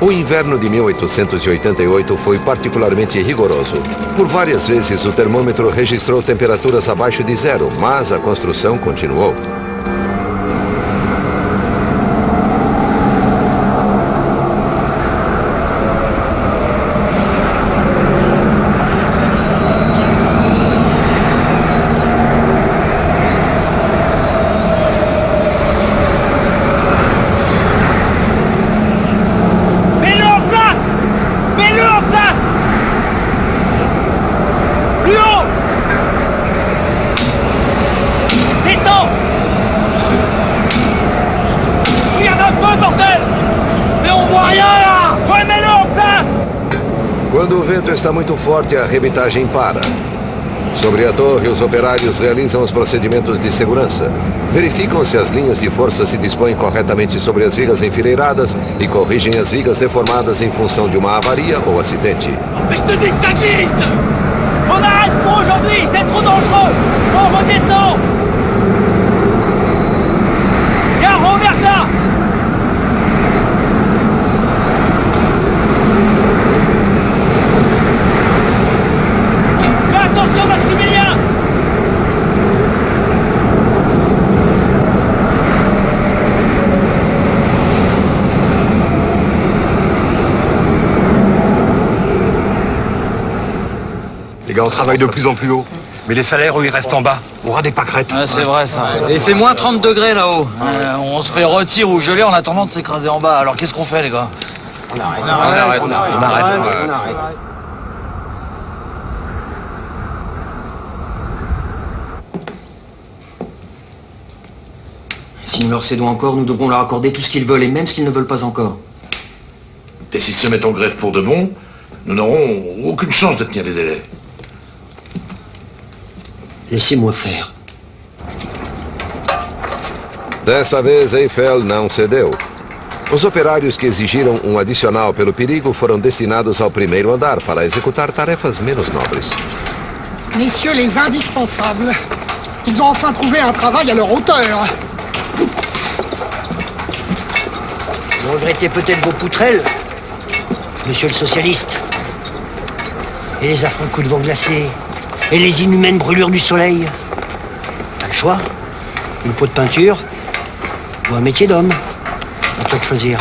O inverno de 1888 foi particularmente rigoroso. Por várias vezes o termômetro registrou temperaturas abaixo de zero, mas a construção continuou. Quando o vento está muito forte, a arrebitagem para. Sobre a torre, os operários realizam os procedimentos de segurança. Verificam se as linhas de força se dispõem corretamente sobre as vigas enfileiradas e corrigem as vigas deformadas em função de uma avaria ou acidente.
Mais je te dis que ça glisse! On arrête pour aujourd'hui, c'est trop dangereux! On redescend! Gare Roberta! Fais attention, Maximilien!
Les gars, on travaille de plus en plus haut. Mais les salaires, eux, ils restent en bas. On aura des pâquerettes.
Ah, c'est vrai ça. Et il fait moins 30 degrés là-haut. On se fait retirer ou geler en attendant de s'écraser en bas. Alors qu'est-ce qu'on fait les gars? On arrête.
Si nous leur cédons encore, nous devrons leur accorder tout ce qu'ils veulent et même ce qu'ils ne veulent pas encore.
Et s'ils se mettent en grève pour de bon, nous n'aurons aucune chance de tenir les délais.
Laissez-moi faire.
Desta vez, Eiffel não cedeu. Os operários que exigiram um adicional pelo perigo foram destinados ao primeiro andar para executar tarefas menos nobres.
Messieurs les indispensables, ils ont enfin trouvé un travail à leur hauteur.
Vous regrettez peut-être vos poutrelles, monsieur le socialiste, et les affreux coups de vent glacés, et les inhumaines brûlures du soleil. T'as le choix. Une peau de peinture ou un métier d'homme. À toi de choisir.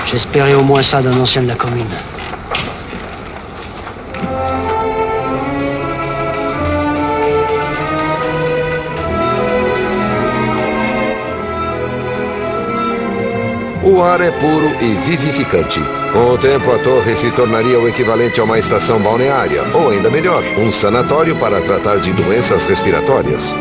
J'espérais au moins ça d'un ancien de la commune.
O ar é puro e vivificante. Com o tempo, a torre se tornaria o equivalente a uma estação balneária, ou ainda melhor, um sanatório para tratar de doenças respiratórias.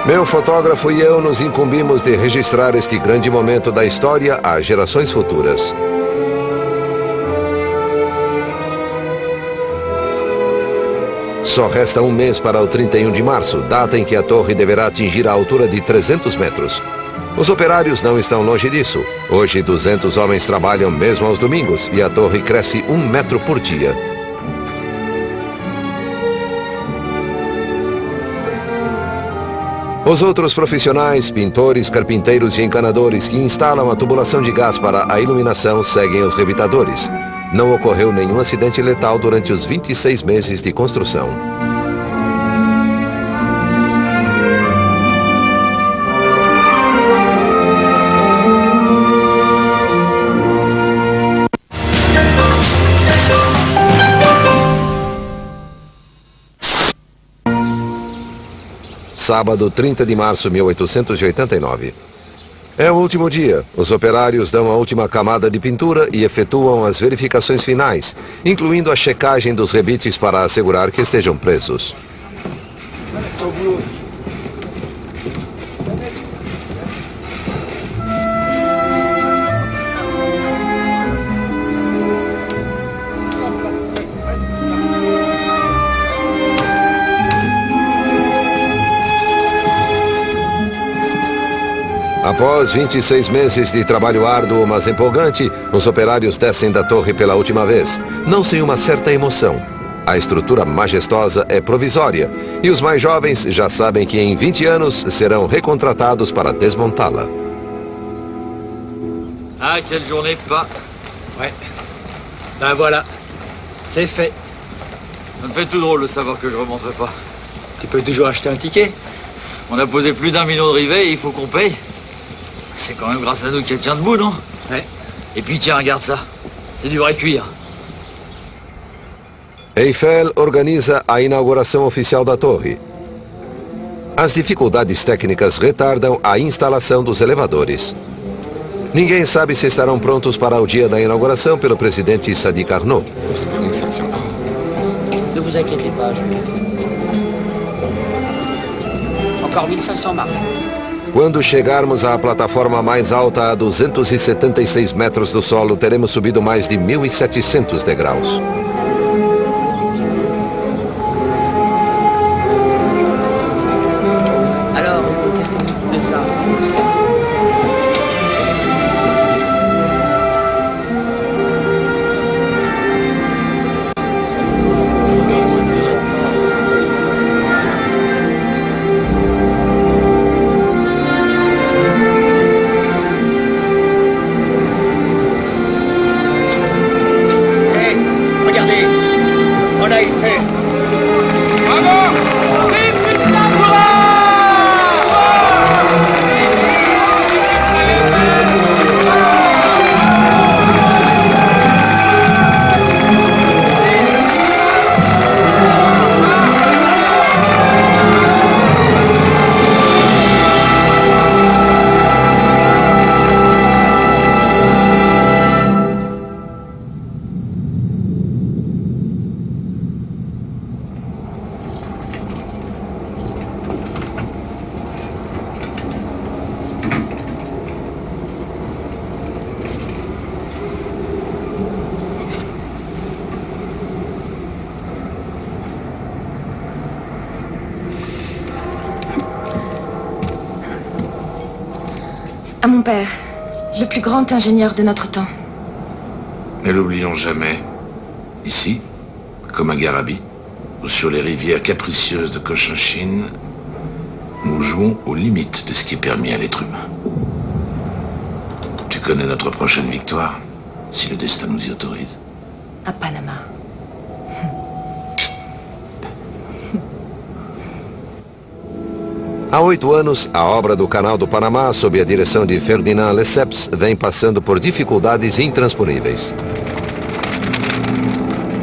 Meu fotógrafo e eu nos incumbimos de registrar este grande momento da história a gerações futuras. Só resta um mês para o 31 de março, data em que a torre deverá atingir a altura de 300 metros. Os operários não estão longe disso. Hoje, 200 homens trabalham mesmo aos domingos e a torre cresce 1 metro por dia. Os outros profissionais, pintores, carpinteiros e encanadores que instalam a tubulação de gás para a iluminação seguem os revitadores. Não ocorreu nenhum acidente letal durante os 26 meses de construção. Sábado, 30 de março de 1889. É o último dia. Os operários dão a última camada de pintura e efetuam as verificações finais, incluindo a checagem dos rebites para assegurar que estejam presos. Após 26 meses de trabalho árduo, mas empolgante, os operários descem da torre pela última vez, não sem uma certa emoção. A estrutura majestosa é provisória e os mais jovens já sabem que em 20 anos serão recontratados para desmontá-la.
Ah, quelle journée, pas. Ouais. Ben voilà, c'est fait. Ça me fait tout drôle de savoir que je remonterai pas. Tu peux toujours acheter un ticket. On a posé plus d'1 million de rivets et il faut qu'on paye. C'est quand même grâce à nous qu'elle tient debout, non? Ouais. Et puis tiens, regarde ça. C'est du vrai cuir.
Eiffel organiza a inauguração oficial da torre. As dificuldades técnicas retardam a instalação dos elevadores. Ninguém sabe se estarão prontos para o dia da inauguração pelo presidente Sadi Carnot.
Ne vous inquiétez pas, Encore 1500 marches.
Quando chegarmos à plataforma mais alta a 276 metros do solo, teremos subido mais de 1.700 degraus.
Alors, qu'est-ce que vous dites de ça?
À mon père, le plus grand ingénieur de notre temps.
Ne l'oublions jamais. Ici, comme à Garabi, ou sur les rivières capricieuses de Cochinchine, nous jouons aux limites de ce qui est permis à l'être humain. Tu connais notre prochaine victoire, si le destin nous y autorise.
À Panama.
Há 8 anos, a obra do Canal do Panamá, sob a direção de Ferdinand Lesseps, vem passando por dificuldades intransponíveis.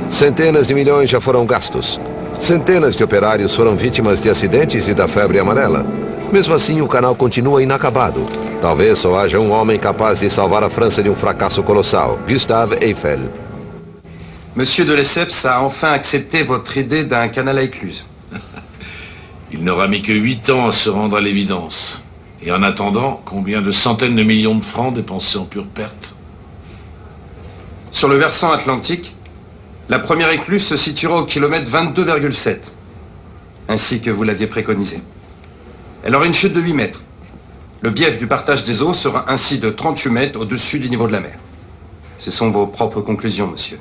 Centenas de milhões já foram gastos. Centenas de operários foram vítimas de acidentes e da febre amarela. Mesmo assim, o canal continua inacabado. Talvez só haja um homem capaz de salvar a França de um fracasso colossal, Gustave Eiffel.
Monsieur de Lesseps a enfin accepté votre idée d'un canal à écluse.
Il n'aura mis que 8 ans à se rendre à l'évidence. Et en attendant, combien de centaines de millions de francs dépensés en pure perte?
Sur le versant atlantique, la première écluse se situera au kilomètre 22,7, ainsi que vous l'aviez préconisé. Elle aura une chute de 8 mètres. Le bief du partage des eaux sera ainsi de 38 mètres au-dessus du niveau de la mer. Ce sont vos propres conclusions, monsieur.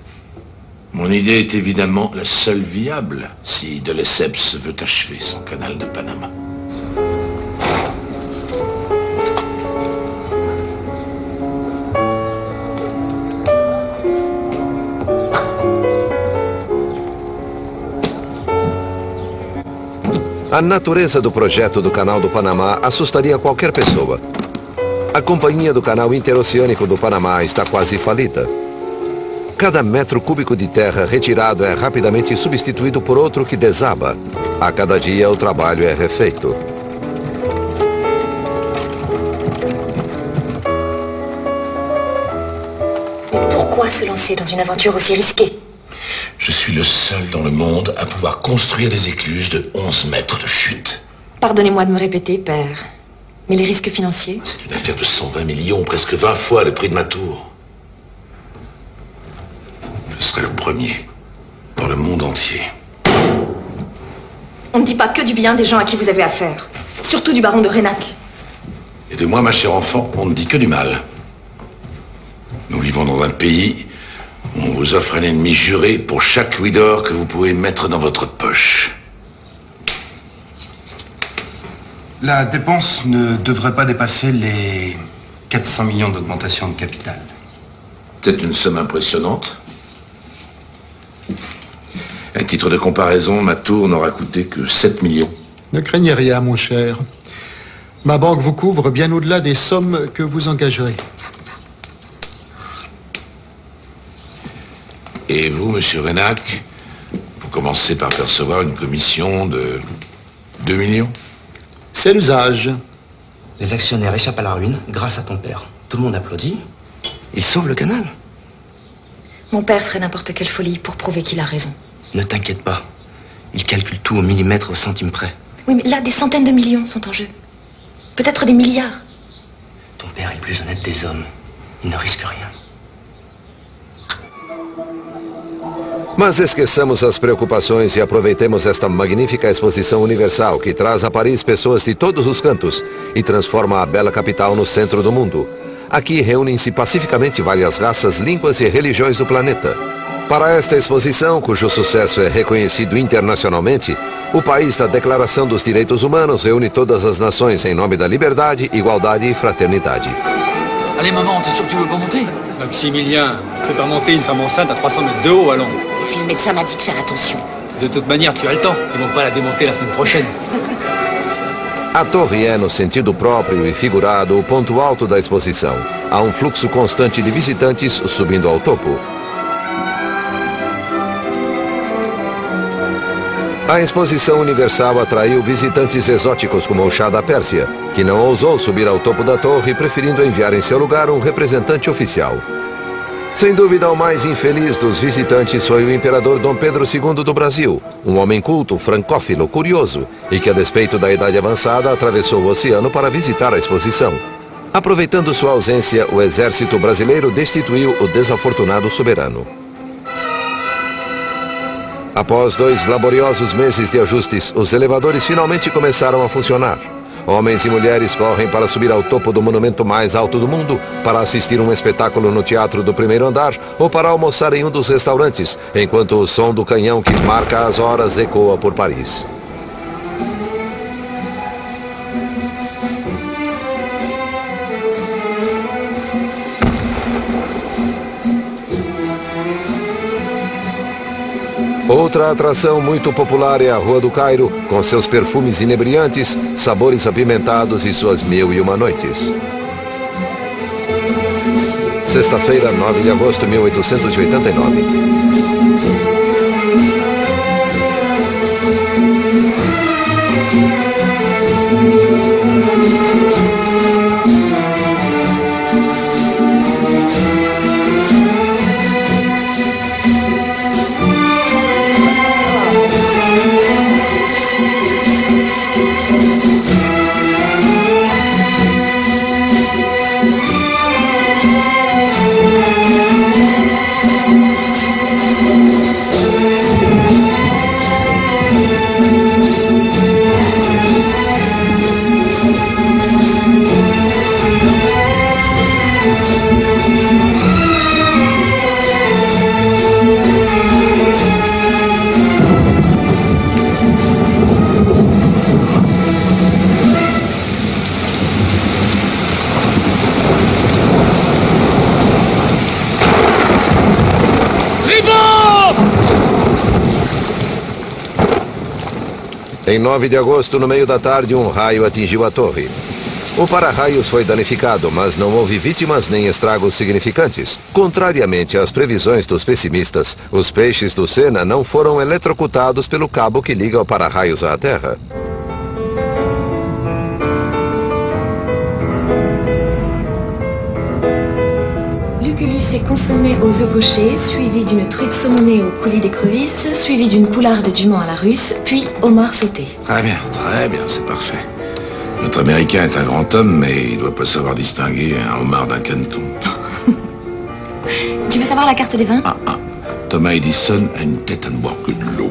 Mon idée est évidemment la seule viable si de Lesseps veut achever son canal de Panama.
A natureza do projeto do Canal do Panamá assustaria qualquer pessoa. A Companhia do Canal Interoceânico do Panamá está quase falida. Cada metro cúbico de terra retirado é rapidamente substituído por outro que desaba. A cada dia o trabalho é refeito.
Pourquoi se lancer dans une aventure aussi risquée?
Je suis le seul dans le monde à pouvoir construire des écluses de 11 mètres de chute.
Pardonnez-moi de me répéter, père. Mais les risques financiers?
C'est une affaire de 120 millions, presque 20 fois le prix de ma tour. Je serai le premier dans le monde entier.
On ne dit pas que du bien des gens à qui vous avez affaire. Surtout du baron de Reynac.
Et de moi, ma chère enfant, on ne dit que du mal. Nous vivons dans un pays où on vous offre un ennemi juré pour chaque louis d'or que vous pouvez mettre dans votre poche.
La dépense ne devrait pas dépasser les 400 millions d'augmentation de capital.
C'est une somme impressionnante. À titre de comparaison, ma tour n'aura coûté que 7 millions.
Ne craignez rien, mon cher. Ma banque vous couvre bien au-delà des sommes que vous engagerez.
Et vous, monsieur Renac, vous commencez par percevoir une commission de 2 millions.
C'est l'usage.
Les actionnaires échappent à la ruine grâce à ton père. Tout le monde applaudit. Il sauve le canal.
Mon père ferait n'importe quelle folie pour prouver qu'il a raison.
Ne t'inquiète pas. Il calcule tout au millimètre, au centime près.
Oui, mais là, des centaines de millions sont en jeu. Peut-être des milliards.
Ton père est le plus honnête des hommes. Il ne risque rien.
Mas esqueçamos as preocupações e aproveitemos esta magnífica exposição universal que traz a Paris pessoas de todos os cantos e transforma a bela capital no centro do mundo. Aqui reúnem-se pacificamente várias raças, línguas e religiões do planeta. Para esta exposição, cujo sucesso é reconhecido internacionalmente, o país da Declaração dos Direitos Humanos reúne todas as nações em nome da liberdade, igualdade e fraternidade.
Allez, maman, t'es sûr que tu veux pas monter?
Maximilien, fais pas monter une femme enceinte à 300 mètres de haut, allons.
Et puis le médecin m'a dit de faire attention.
De toute manière, tu as le temps. Ils vont pas la démonter la semaine prochaine.
A torre é, no sentido próprio e figurado, o ponto alto da exposição. Há um fluxo constante de visitantes subindo ao topo. A exposição universal atraiu visitantes exóticos como o Shah da Pérsia, que não ousou subir ao topo da torre, preferindo enviar em seu lugar um representante oficial. Sem dúvida, o mais infeliz dos visitantes foi o imperador Dom Pedro II do Brasil, um homem culto, francófilo, curioso, e que, a despeito da idade avançada, atravessou o oceano para visitar a exposição. Aproveitando sua ausência, o exército brasileiro destituiu o desafortunado soberano. Após 2 laboriosos meses de ajustes, os elevadores finalmente começaram a funcionar. Homens e mulheres correm para subir ao topo do monumento mais alto do mundo, para assistir um espetáculo no teatro do primeiro andar ou para almoçar em um dos restaurantes, enquanto o som do canhão que marca as horas ecoa por Paris. Outra atração muito popular é a Rua do Cairo, com seus perfumes inebriantes, sabores apimentados e suas 1001 noites. Sexta-feira, 9 de agosto de 1889. Em 9 de agosto, no meio da tarde, um raio atingiu a torre. O para-raios foi danificado, mas não houve vítimas nem estragos significantes. Contrariamente às previsões dos pessimistas, os peixes do Sena não foram eletrocutados pelo cabo que liga o para-raios à Terra.
Lucullus est consommé aux œufs pochés, suivi d'une truite saumonée au coulis d'écrevisse, suivi d'une poularde du Mans à la russe, puis homard sauté.
Très bien, c'est parfait. Notre Américain est un grand homme, mais il ne doit pas savoir distinguer un homard d'un caneton.
Tu veux savoir la carte des vins?
Thomas Edison a une tête à ne boire que de l'eau.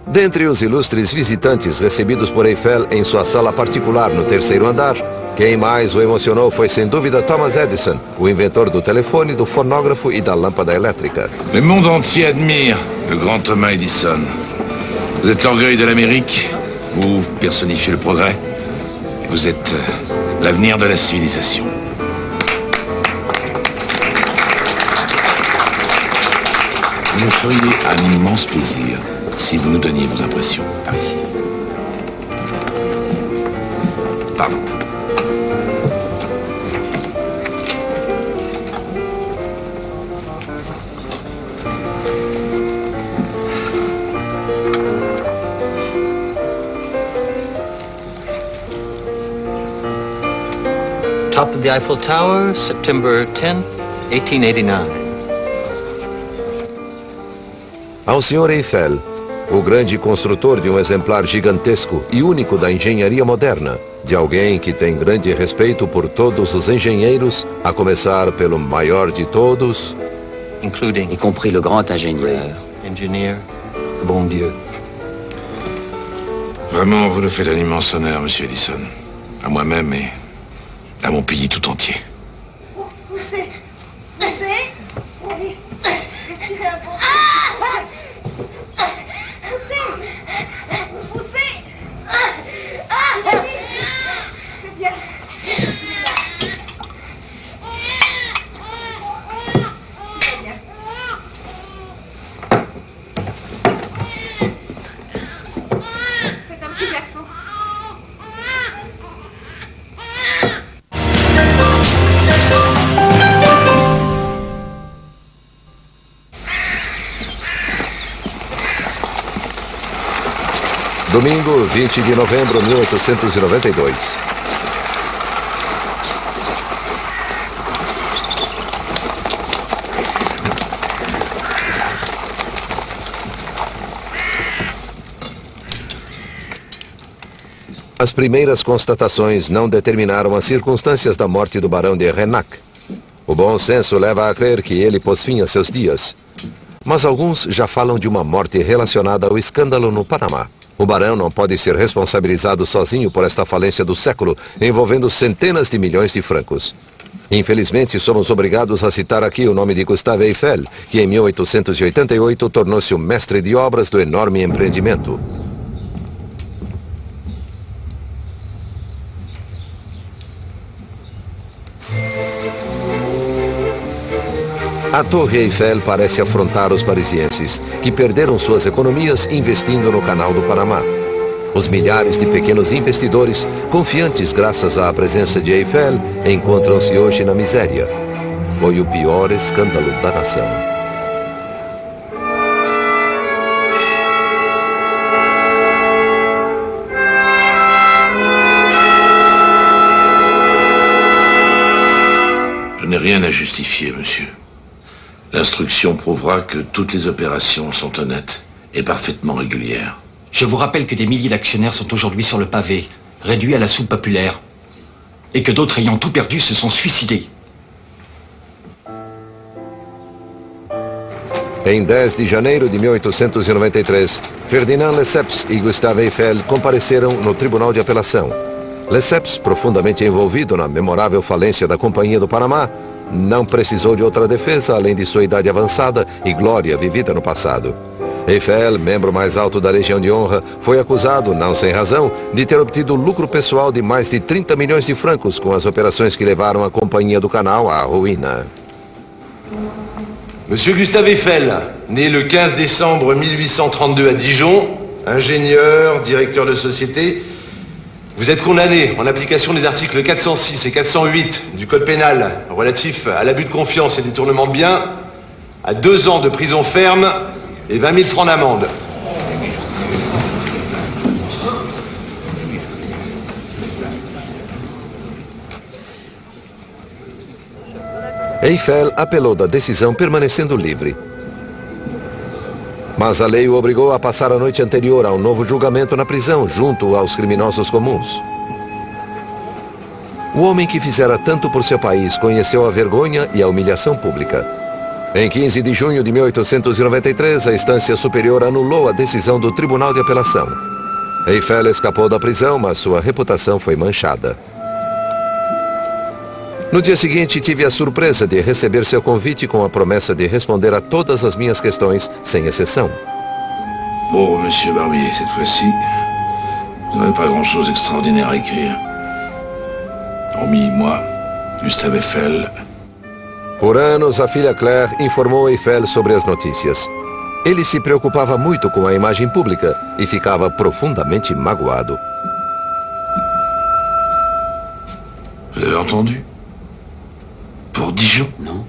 Dentre os ilustres visitantes recebidos por Eiffel em sua sala particular no terceiro andar, Quem mais o emocionou foi, sem dúvida, Thomas Edison, o inventor do telefone, do fonógrafo e da lâmpada elétrica.
Le monde entier admire le grand Thomas Edison. Vous êtes l'orgueil de l'Amérique, vous personnifiez le progrès, vous êtes l'avenir de la civilisation. Vous nous feriez un immense plaisir si vous nous donniez vos impressions par ici. Pardon.
Top of the Eiffel Tower, September 10th, 1889.
Ao Sr. Eiffel, o grande construtor de um exemplar gigantesco e único da engenharia moderna, de alguém que tem grande respeito por todos os engenheiros, a começar pelo maior de todos,
y compris le grand ingénieur.
Engineer, the bon Dieu.
Vraiment, vous nous faites un immense honneur, Monsieur Edison. À moi-même et à mon pays tout entier.
Poussez. Allez, respirez un peu. Poussez. C'est bien. C'est un petit garçon.
Domingo, 20 de novembro de 1892. As primeiras constatações não determinaram as circunstâncias da morte do barão de Renac. O bom senso leva a crer que ele pôs fim a seus dias. Mas alguns já falam de uma morte relacionada ao escândalo no Panamá. O barão não pode ser responsabilizado sozinho por esta falência do século, envolvendo centenas de milhões de francos. Infelizmente, somos obrigados a citar aqui o nome de Gustave Eiffel, que em 1888 tornou-se o mestre de obras do enorme empreendimento. A Torre Eiffel parece afrontar os parisienses, que perderam suas economias investindo no Canal do Panamá. Os milhares de pequenos investidores, confiantes graças à presença de Eiffel, encontram-se hoje na miséria. Foi o pior escândalo da nação.
Je n'ai rien à justifier, monsieur. L'instruction prouvera que toutes les opérations sont honnêtes et parfaitement régulières.
Je vous rappelle que des milliers d'actionnaires sont aujourd'hui sur le pavé, réduits à la soupe populaire, et que d'autres ayant tout perdu se sont suicidés.
Em 10 de janeiro de 1893, Ferdinand Lesseps e Gustave Eiffel compareceram no Tribunal de Apelação. Lesseps, profundamente envolvido na memorável falência da Companhia do Panamá, não precisou de outra defesa além de sua idade avançada e glória vivida no passado. Eiffel, membro mais alto da Legião de Honra, foi acusado, não sem razão, de ter obtido lucro pessoal de mais de 30 milhões de francos com as opérations qui levaram a Companhia do Canal à ruína.
Monsieur Gustave Eiffel, né le 15 décembre 1832 à Dijon, ingénieur, directeur de société, vous êtes condamné en application des articles 406 et 408 du Code pénal relatif à l'abus de confiance et détournement de biens à 2 ans de prison ferme et 20 000 francs d'amende.
Eiffel apelou da decisão permanecendo livre. Mas a lei o obrigou a passar a noite anterior ao novo julgamento na prisão, junto aos criminosos comuns. O homem que fizera tanto por seu país conheceu a vergonha e a humilhação pública. Em 15 de junho de 1893, a instância superior anulou a decisão do Tribunal de Apelação. Eiffel escapou da prisão, mas sua reputação foi manchada. No dia seguinte, tive a surpresa de receber seu convite com a promessa de responder a todas as minhas questões, sem exceção.
Bon, monsieur Barbier, cette fois-ci, vous n'avez pas grand-chose d'extraordinaire à écrire. Hormis moi, Gustave Eiffel.
Por anos, a filha Claire informou Eiffel sobre as notícias. Ele se preocupava muito com a imagem pública e ficava profundamente magoado.
Vous avez entendu? Pour Dijon?
Non.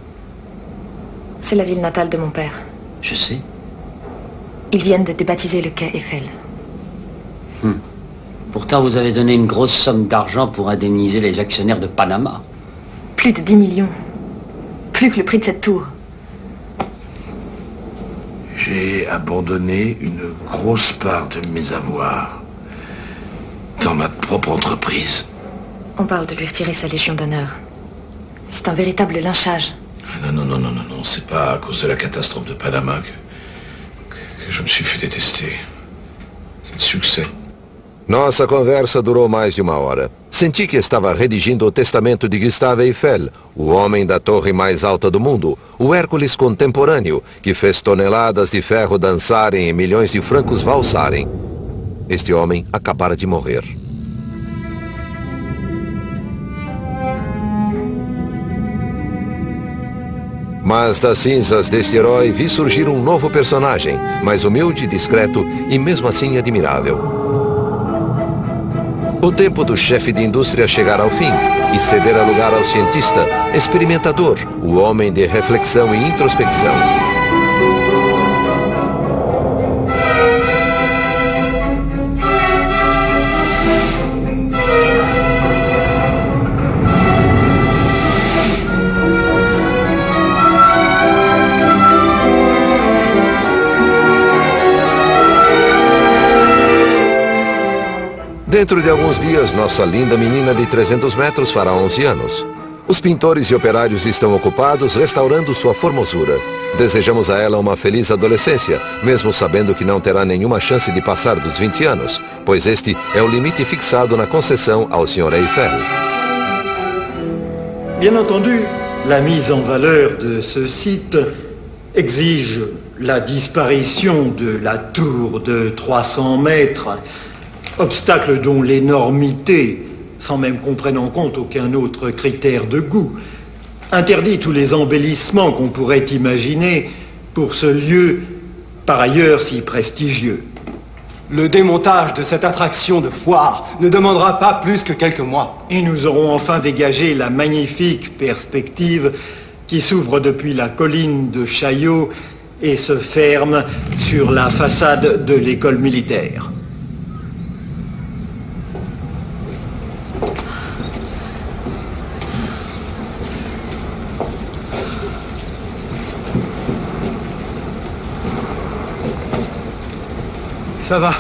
C'est la ville natale de mon père.
Je sais.
Ils viennent de débaptiser le quai Eiffel.
Pourtant, vous avez donné une grosse somme d'argent pour indemniser les actionnaires de Panama.
Plus de 10 millions. Plus que le prix de cette tour.
J'ai abandonné une grosse part de mes avoirs dans ma propre entreprise.
On parle de lui retirer sa Légion d'honneur. C'est un véritable lynchage.
Non, c'est pas à cause de la catastrophe de Panama que je me suis fait détester. C'est le succès.
Nossa conversa durou mais de 1 hora. Senti que estava redigindo o testamento de Gustave Eiffel, o homem da torre mais alta do mundo, o Hércules contemporâneo, que fez toneladas de ferro dançarem e milhões de francos valsarem. Este homem acabara de morrer. Mas das cinzas deste herói vi surgir um novo personagem, mais humilde, discreto e mesmo assim admirável. O tempo do chefe de indústria chegar ao fim e ceder lugar ao cientista, experimentador, o homem de reflexão e introspecção. Dentro de alguns dias, nossa linda menina de 300 metros fará 11 anos. Os pintores e operários estão ocupados restaurando sua formosura. Desejamos a ela uma feliz adolescência, mesmo sabendo que não terá nenhuma chance de passar dos 20 anos, pois este é o limite fixado na concessão ao Sr. Eiffel.
Bien entendu, la mise en valeur de ce site exige la disparition de la tour de 300 mètres, obstacle dont l'énormité, sans même qu'on prenne en compte aucun autre critère de goût, interdit tous les embellissements qu'on pourrait imaginer pour ce lieu par ailleurs si prestigieux.
Le démontage de cette attraction de foire ne demandera pas plus que quelques mois.
Et nous aurons enfin dégagé la magnifique perspective qui s'ouvre depuis la colline de Chaillot et se ferme sur la façade de l'école militaire.
Ça va.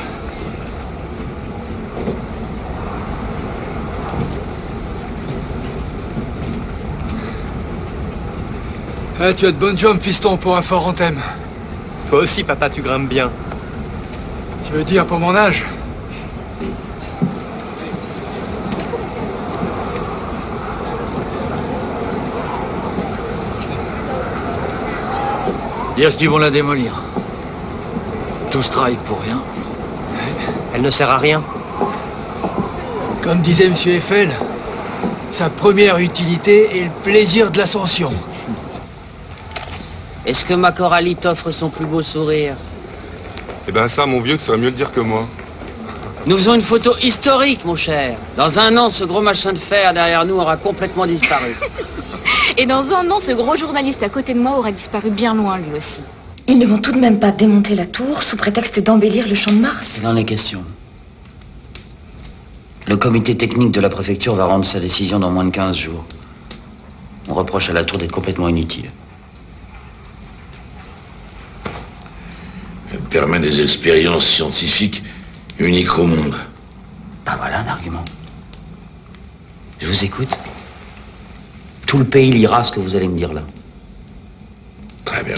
Eh, tu as de bonnes jambes, fiston, pour un fort en thème.
Toi aussi, papa, tu grimpes bien.
Tu veux dire pour mon âge?
Dire qu'ils vont la démolir. Tout ce travail pour rien.
Elle ne sert à rien.
Comme disait M. Eiffel, sa première utilité est le plaisir de l'ascension.
Est-ce que ma Coralie t'offre son plus beau sourire?
Eh ben ça, mon vieux, tu saurais mieux le dire que moi.
Nous faisons une photo historique, mon cher. Dans 1 an, ce gros machin de fer derrière nous aura complètement disparu.
Et dans 1 an, ce gros journaliste à côté de moi aura disparu bien loin, lui aussi.
Ils ne vont tout de même pas démonter la tour sous prétexte d'embellir le champ de Mars.
Il en est question. Le comité technique de la préfecture va rendre sa décision dans moins de 15 jours. On reproche à la tour d'être complètement inutile.
Elle permet des expériences scientifiques uniques au monde.
Ben voilà un argument. Je vous écoute. Tout le pays lira ce que vous allez me dire là.
Très bien.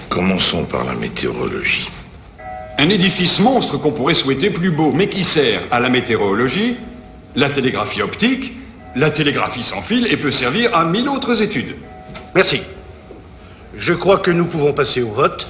Commençons par la météorologie.
Un édifice monstre qu'on pourrait souhaiter plus beau, mais qui sert à la météorologie, la télégraphie optique,
la télégraphie sans fil et peut servir à 1000 autres études.
Merci. Je crois que nous pouvons passer au vote.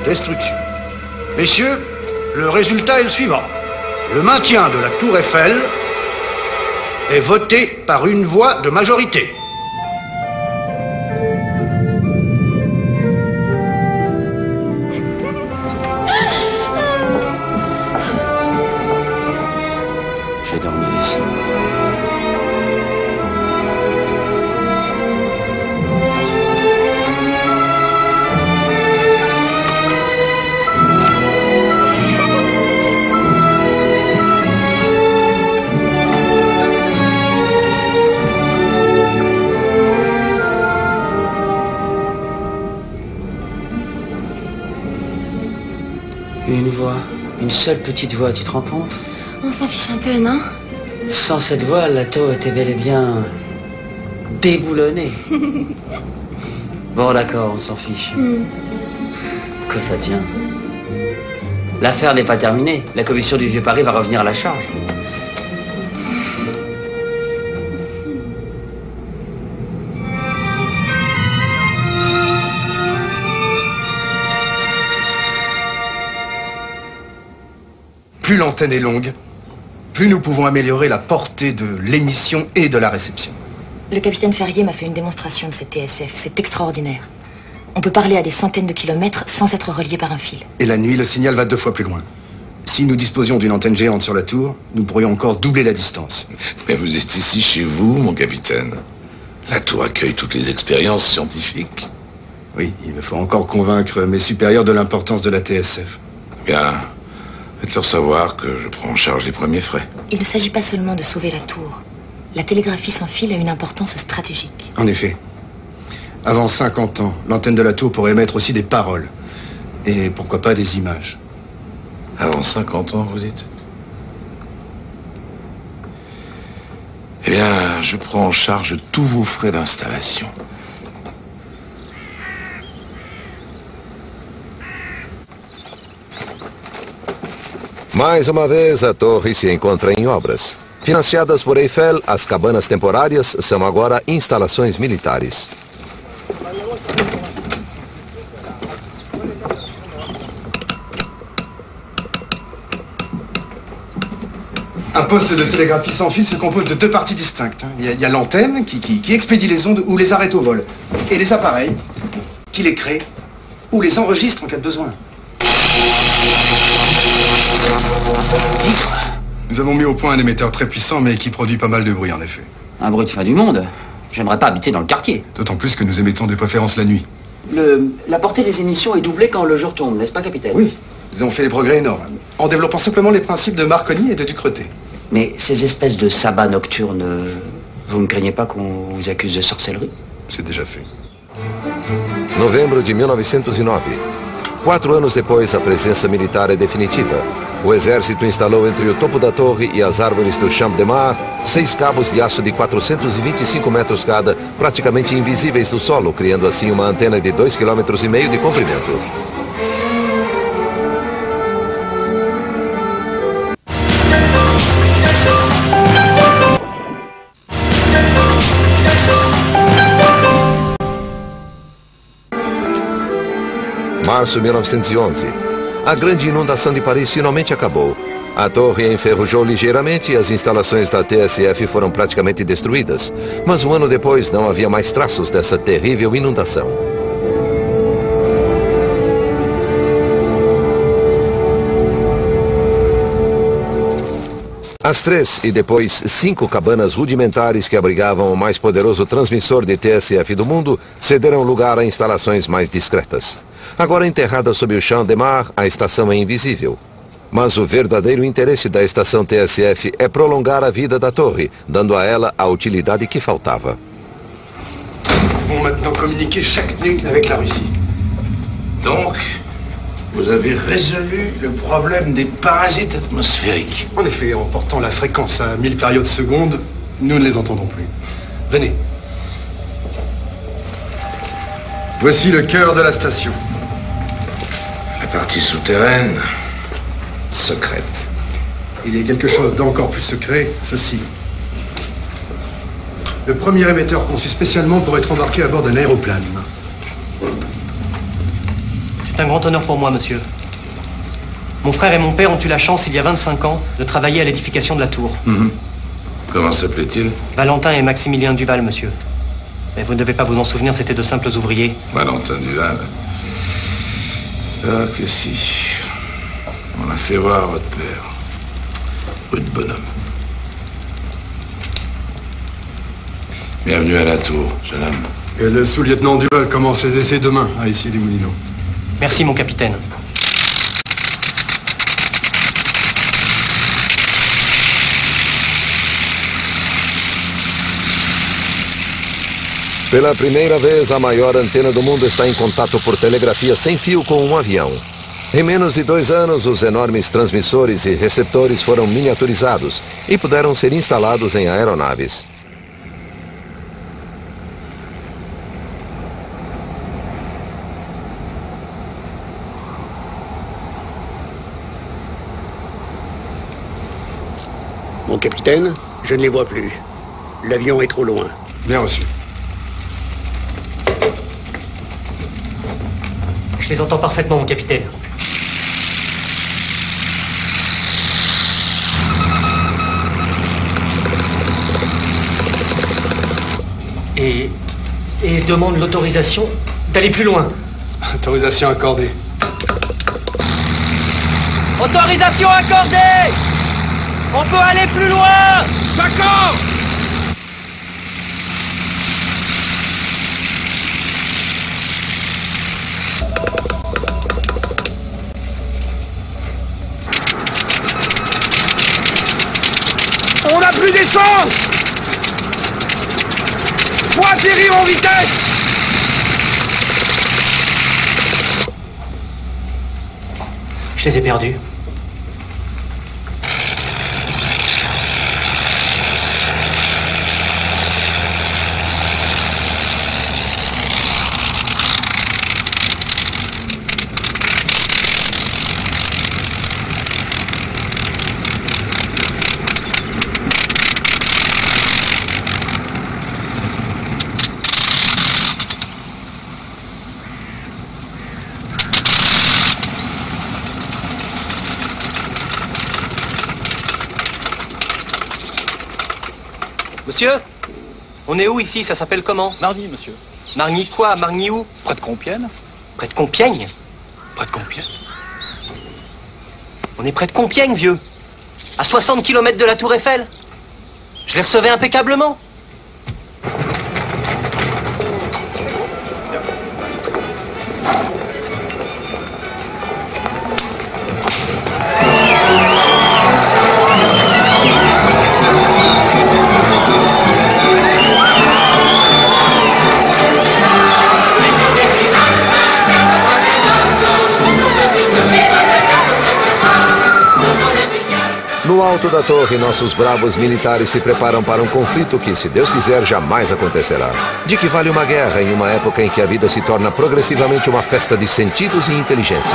Destruction. Messieurs, le résultat est le suivant. Le maintien de la tour Eiffel est voté par une voix de majorité.
Je vais dormir ici. Une voix, une seule petite voix, tu te rends compte?
On s'en fiche un peu, non?
Sans cette voix, la tour était bel et bien déboulonnée. Bon, d'accord, on s'en fiche. Quoi ça tient? L'affaire n'est pas terminée. La commission du Vieux-Paris va revenir à la charge.
Plus l'antenne est longue, plus nous pouvons améliorer la portée de l'émission et de la réception.
Le capitaine Ferrier m'a fait une démonstration de cette TSF. C'est extraordinaire. On peut parler à des centaines de kilomètres sans être relié par un fil.
Et la nuit, le signal va 2 fois plus loin. Si nous disposions d'une antenne géante sur la tour, nous pourrions encore doubler la distance.
Mais vous êtes ici chez vous, mon capitaine. La tour accueille toutes les expériences scientifiques.
Oui, il me faut encore convaincre mes supérieurs de l'importance de la TSF.
Bien, faites-leur savoir que je prends en charge les premiers frais.
Il ne s'agit pas seulement de sauver la tour. La télégraphie sans fil a une importance stratégique.
En effet. Avant 50 ans, l'antenne de la tour pourrait émettre aussi des paroles. Et pourquoi pas des images.
Avant 50 ans, vous dites? Eh bien, je prends en charge tous vos frais d'installation.
Mais uma vez, a torre se encontra em obras. Financiadas por Eiffel, as cabanas temporárias são agora instalações militares.
Un poste de télégraphie sans fil se compose de 2 parties distinctes. Il y a l'antenne qui expédie les ondes ou les arrête au vol. Et les appareils qui les créent ou les enregistrent en cas de besoin. Nous avons mis au point un émetteur très puissant, mais qui produit pas mal de bruit, en effet.
Un bruit de fin du monde. J'aimerais pas habiter dans le quartier.
D'autant plus que nous émettons de préférence la nuit.
La portée des émissions est doublée quand le jour tombe, n'est-ce pas, capitaine?
Oui, nous avons fait des progrès énormes, en développant simplement les principes de Marconi et de Ducretet.
Mais ces espèces de sabbats nocturnes, vous ne craignez pas qu'on vous accuse de sorcellerie?
C'est déjà fait.
Novembro de 1909. 4 anos depois, a presença militar é definitiva. O exército instalou entre o topo da torre e as árvores do Champ de Mars 6 cabos de aço de 425 metros cada, praticamente invisíveis do solo, criando assim uma antena de 2,5 km de comprimento. Março de 1911. A grande inundação de Paris finalmente acabou. A torre enferrujou ligeiramente e as instalações da TSF foram praticamente destruídas. Mas um ano depois não havia mais traços dessa terrível inundação. As 3 e depois 5 cabanas rudimentares que abrigavam o mais poderoso transmissor de TSF do mundo cederam lugar a instalações mais discretas. Agora enterrada sob o Champ de Mars, a estação é invisível. Mas o verdadeiro interesse da estação TSF é prolongar a vida da torre, dando a ela a utilidade que faltava.
Vont maintenant communiquer chaque nuit avec la Russie.
Donc, vous avez résolu le problème des parasites atmosphériques.
En effet, en portant la fréquence à 1000 périodes secondes, nous ne les entendons plus. Venez. Voici le cœur de la station.
La partie souterraine, secrète.
Il y a quelque chose d'encore plus secret, ceci. Le premier émetteur conçu spécialement pour être embarqué à bord d'un aéroplane.
C'est un grand honneur pour moi, monsieur. Mon frère et mon père ont eu la chance, il y a 25 ans, de travailler à l'édification de la tour.
Comment s'appelait-il?
Valentin et Maximilien Duval, monsieur. Mais vous ne devez pas vous en souvenir, c'étaient de simples ouvriers.
Valentin Duval. Ah, que si. On a fait voir votre père. Peu de bonhomme. Bienvenue à la tour, jeune homme.
Et le sous-lieutenant Duval commence les essais demain à Issy-les-Moulineaux.
Merci, mon capitaine.
Pela primeira vez, a maior antena do mundo está em contato por telegrafia sem fio com um avião. Em menos de 2 anos, os enormes transmissores e receptores foram miniaturizados e puderam ser instalados em aeronaves.
Mon capitaine, je ne les vois plus. L'avion est trop loin.
Bien reçu.
Je les entends parfaitement, mon capitaine. Et demande l'autorisation d'aller plus loin.
Autorisation accordée.
Autorisation accordée! On peut aller plus loin! D'accord!
On n'a plus d'essence! Faut atterrir en vitesse!
Je les ai perdus. Monsieur, on est où ici? Ça s'appelle comment?
Margny, monsieur.
Margny quoi? Margny où?
Près de Compiègne.
Près de Compiègne?
Près de Compiègne.
On est près de Compiègne, vieux. À 60 km de la Tour Eiffel. Je les recevais impeccablement.
No alto da torre, nossos bravos militares se preparam para um conflito que, se Deus quiser, jamais acontecerá. De que vale uma guerra em uma época em que a vida se torna progressivamente uma festa de sentidos e inteligência?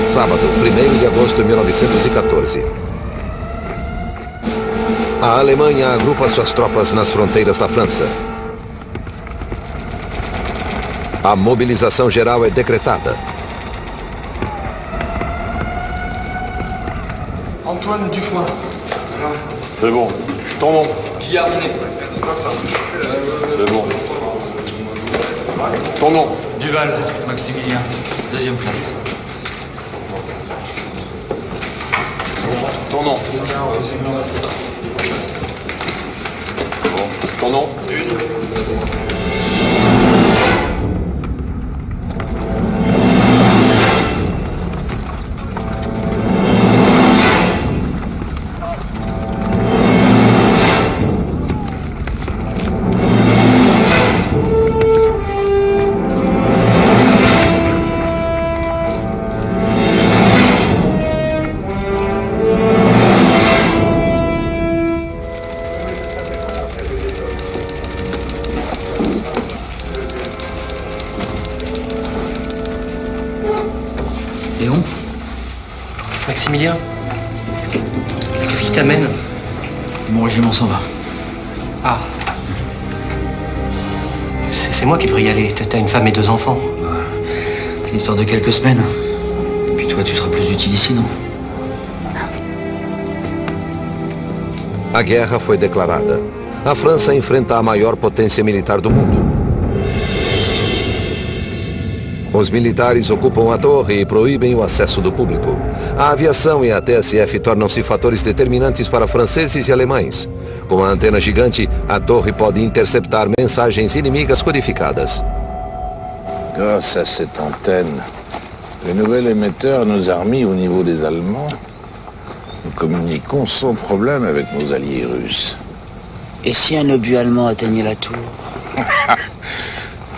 Sábado, 1º de agosto de 1914. A Alemanha agrupa suas tropas nas fronteiras da França. A mobilização geral é decretada.
Antoine Dufoin.
C'est bon. Ton nom?
Giardini.
C'est bon. Ton nom?
Duval, Maximilien, 2e classe.
Ton nom? Bon. Ton nom?
Léon? Maximilien? Qu'est-ce qui t'amène?
Mon régiment s'en va.
Ah. C'est moi qui devrais y aller. T'as une femme et 2 enfants.
C'est une histoire de quelques semaines. Et puis toi, tu seras plus utile ici, non?
A guerra foi declarada. A França enfrenta a maior potência militar do mundo. Os militares ocupam a torre e proíbem o acesso do público. A aviação e a TSF tornam-se fatores determinantes para franceses e alemães. Com a antena gigante, a torre pode interceptar mensagens inimigas codificadas.
Grâce à cette antenne, le nouvel émetteur nous a remis au niveau des Allemands. Nous communiquons sans problème avec nos alliés russes.
Et si un obus allemand atteignait la tour?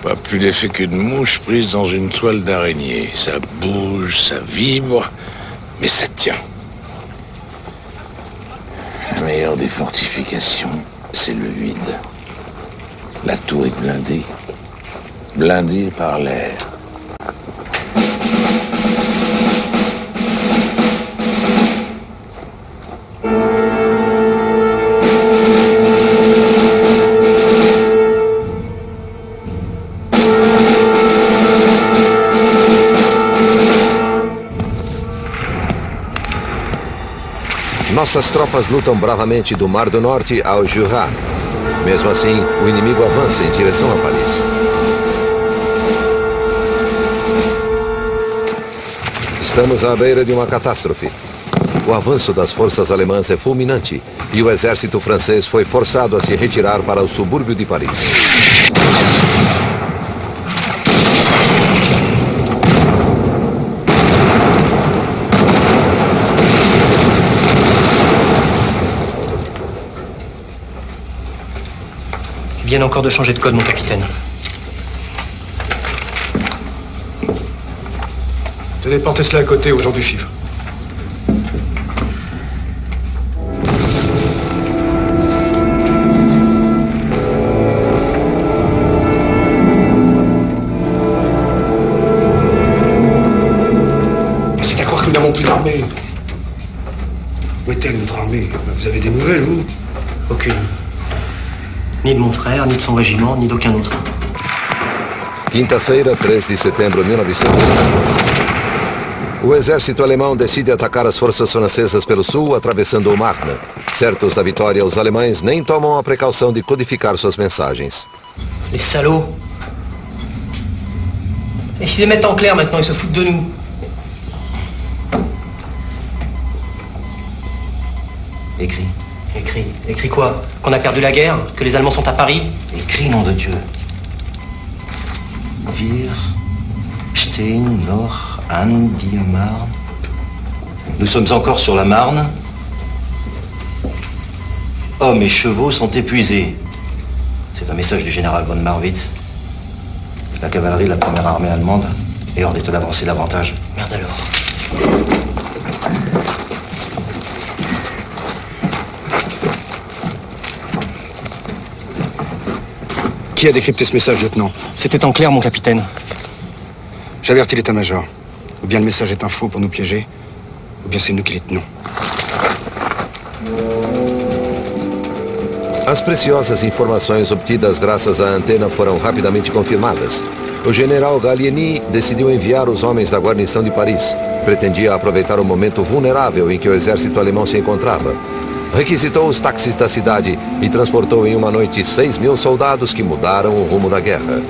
Pas plus d'effet qu'une mouche prise dans une toile d'araignée. Ça bouge, ça vibre, mais ça tient. La meilleure des fortifications, c'est le vide. La tour est blindée. Blindée par l'air.
Nossas tropas lutam bravamente do Mar do Norte ao Jura. Mesmo assim, o inimigo avança em direção a Paris. Estamos à beira de uma catástrofe. O avanço das forças alemãs é fulminante e o exército francês foi forçado a se retirar para o subúrbio de Paris.
Ils viennent encore de changer de code, mon capitaine.
Tenez, portez cela à côté au jour du chiffre. C'est à croire que nous n'avons plus d'armée. Où est-elle, notre armée? Vous avez des nouvelles, vous?
Aucune. Ni de mon frère, ni de son régiment, ni d'aucun autre.
Quinta-feira, 3 de setembro de 1914. O exército alemão decide atacar as forças francesas pelo sul, atravessando o Marne. Certos da vitória, os alemães nem tomam a precaução de codificar suas mensagens.
Les salauds. Et ils les mettent en clair maintenant, ils se foutent de nous.
Écris.
Écrit. Écrit quoi? Qu'on a perdu la guerre? Que les Allemands sont à Paris?
Écris, nom de Dieu. Wir stehen noch an die Marne. Nous sommes encore sur la Marne. Hommes et chevaux sont épuisés. C'est un message du général von Marwitz. La cavalerie de la première armée allemande est hors d'état d'avancer davantage.
Merde alors.
Qui a décrypté ce message, lieutenant?
C'était en clair, mon capitaine.
J'avertis l'état-major. Ou bien le message est un faux pour nous piéger, ou bien c'est nous qui les tenons.
As preciosas informações obtidas graças à antena foram rapidamente confirmadas. O general Gallieni decidiu enviar os homens da guarnição de Paris. Pretendia aproveitar o momento vulnerável em que o exército alemão se encontrava. Requisitou os táxis da cidade e transportou em uma noite 6.000 soldados que mudaram o rumo da guerra.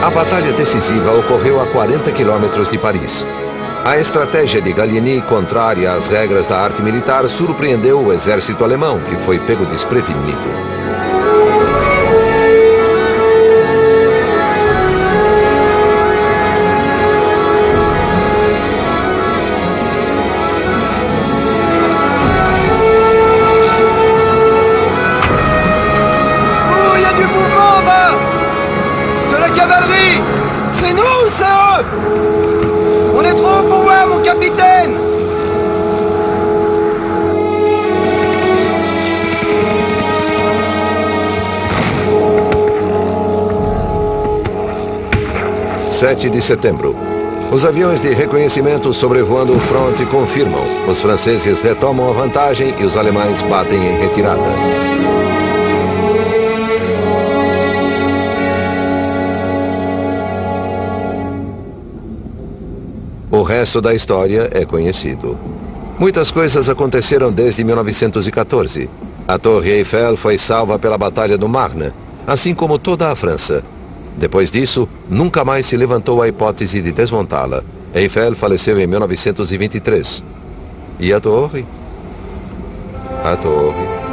A batalha decisiva ocorreu a 40 quilômetros de Paris. A estratégia de Gallieni, contrária às regras da arte militar, surpreendeu o exército alemão, que foi pego desprevenido.
Oh, il y a du mouvement en bas! De la cavalerie! C'est nous, c'est eux! On est trop haut pour voir, mon capitaine!
– 7 de setembro. Os aviões de reconhecimento sobrevoando o fronte confirmam. Os franceses retomam a vantagem e os alemães batem em retirada. O resto da história é conhecido. Muitas coisas aconteceram desde 1914. A Torre Eiffel foi salva pela Batalha do Marne, assim como toda a França. Depois disso, nunca mais se levantou a hipótese de desmontá-la. Eiffel faleceu em 1923. E a torre? A torre.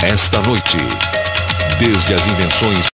Esta noite, desde as invenções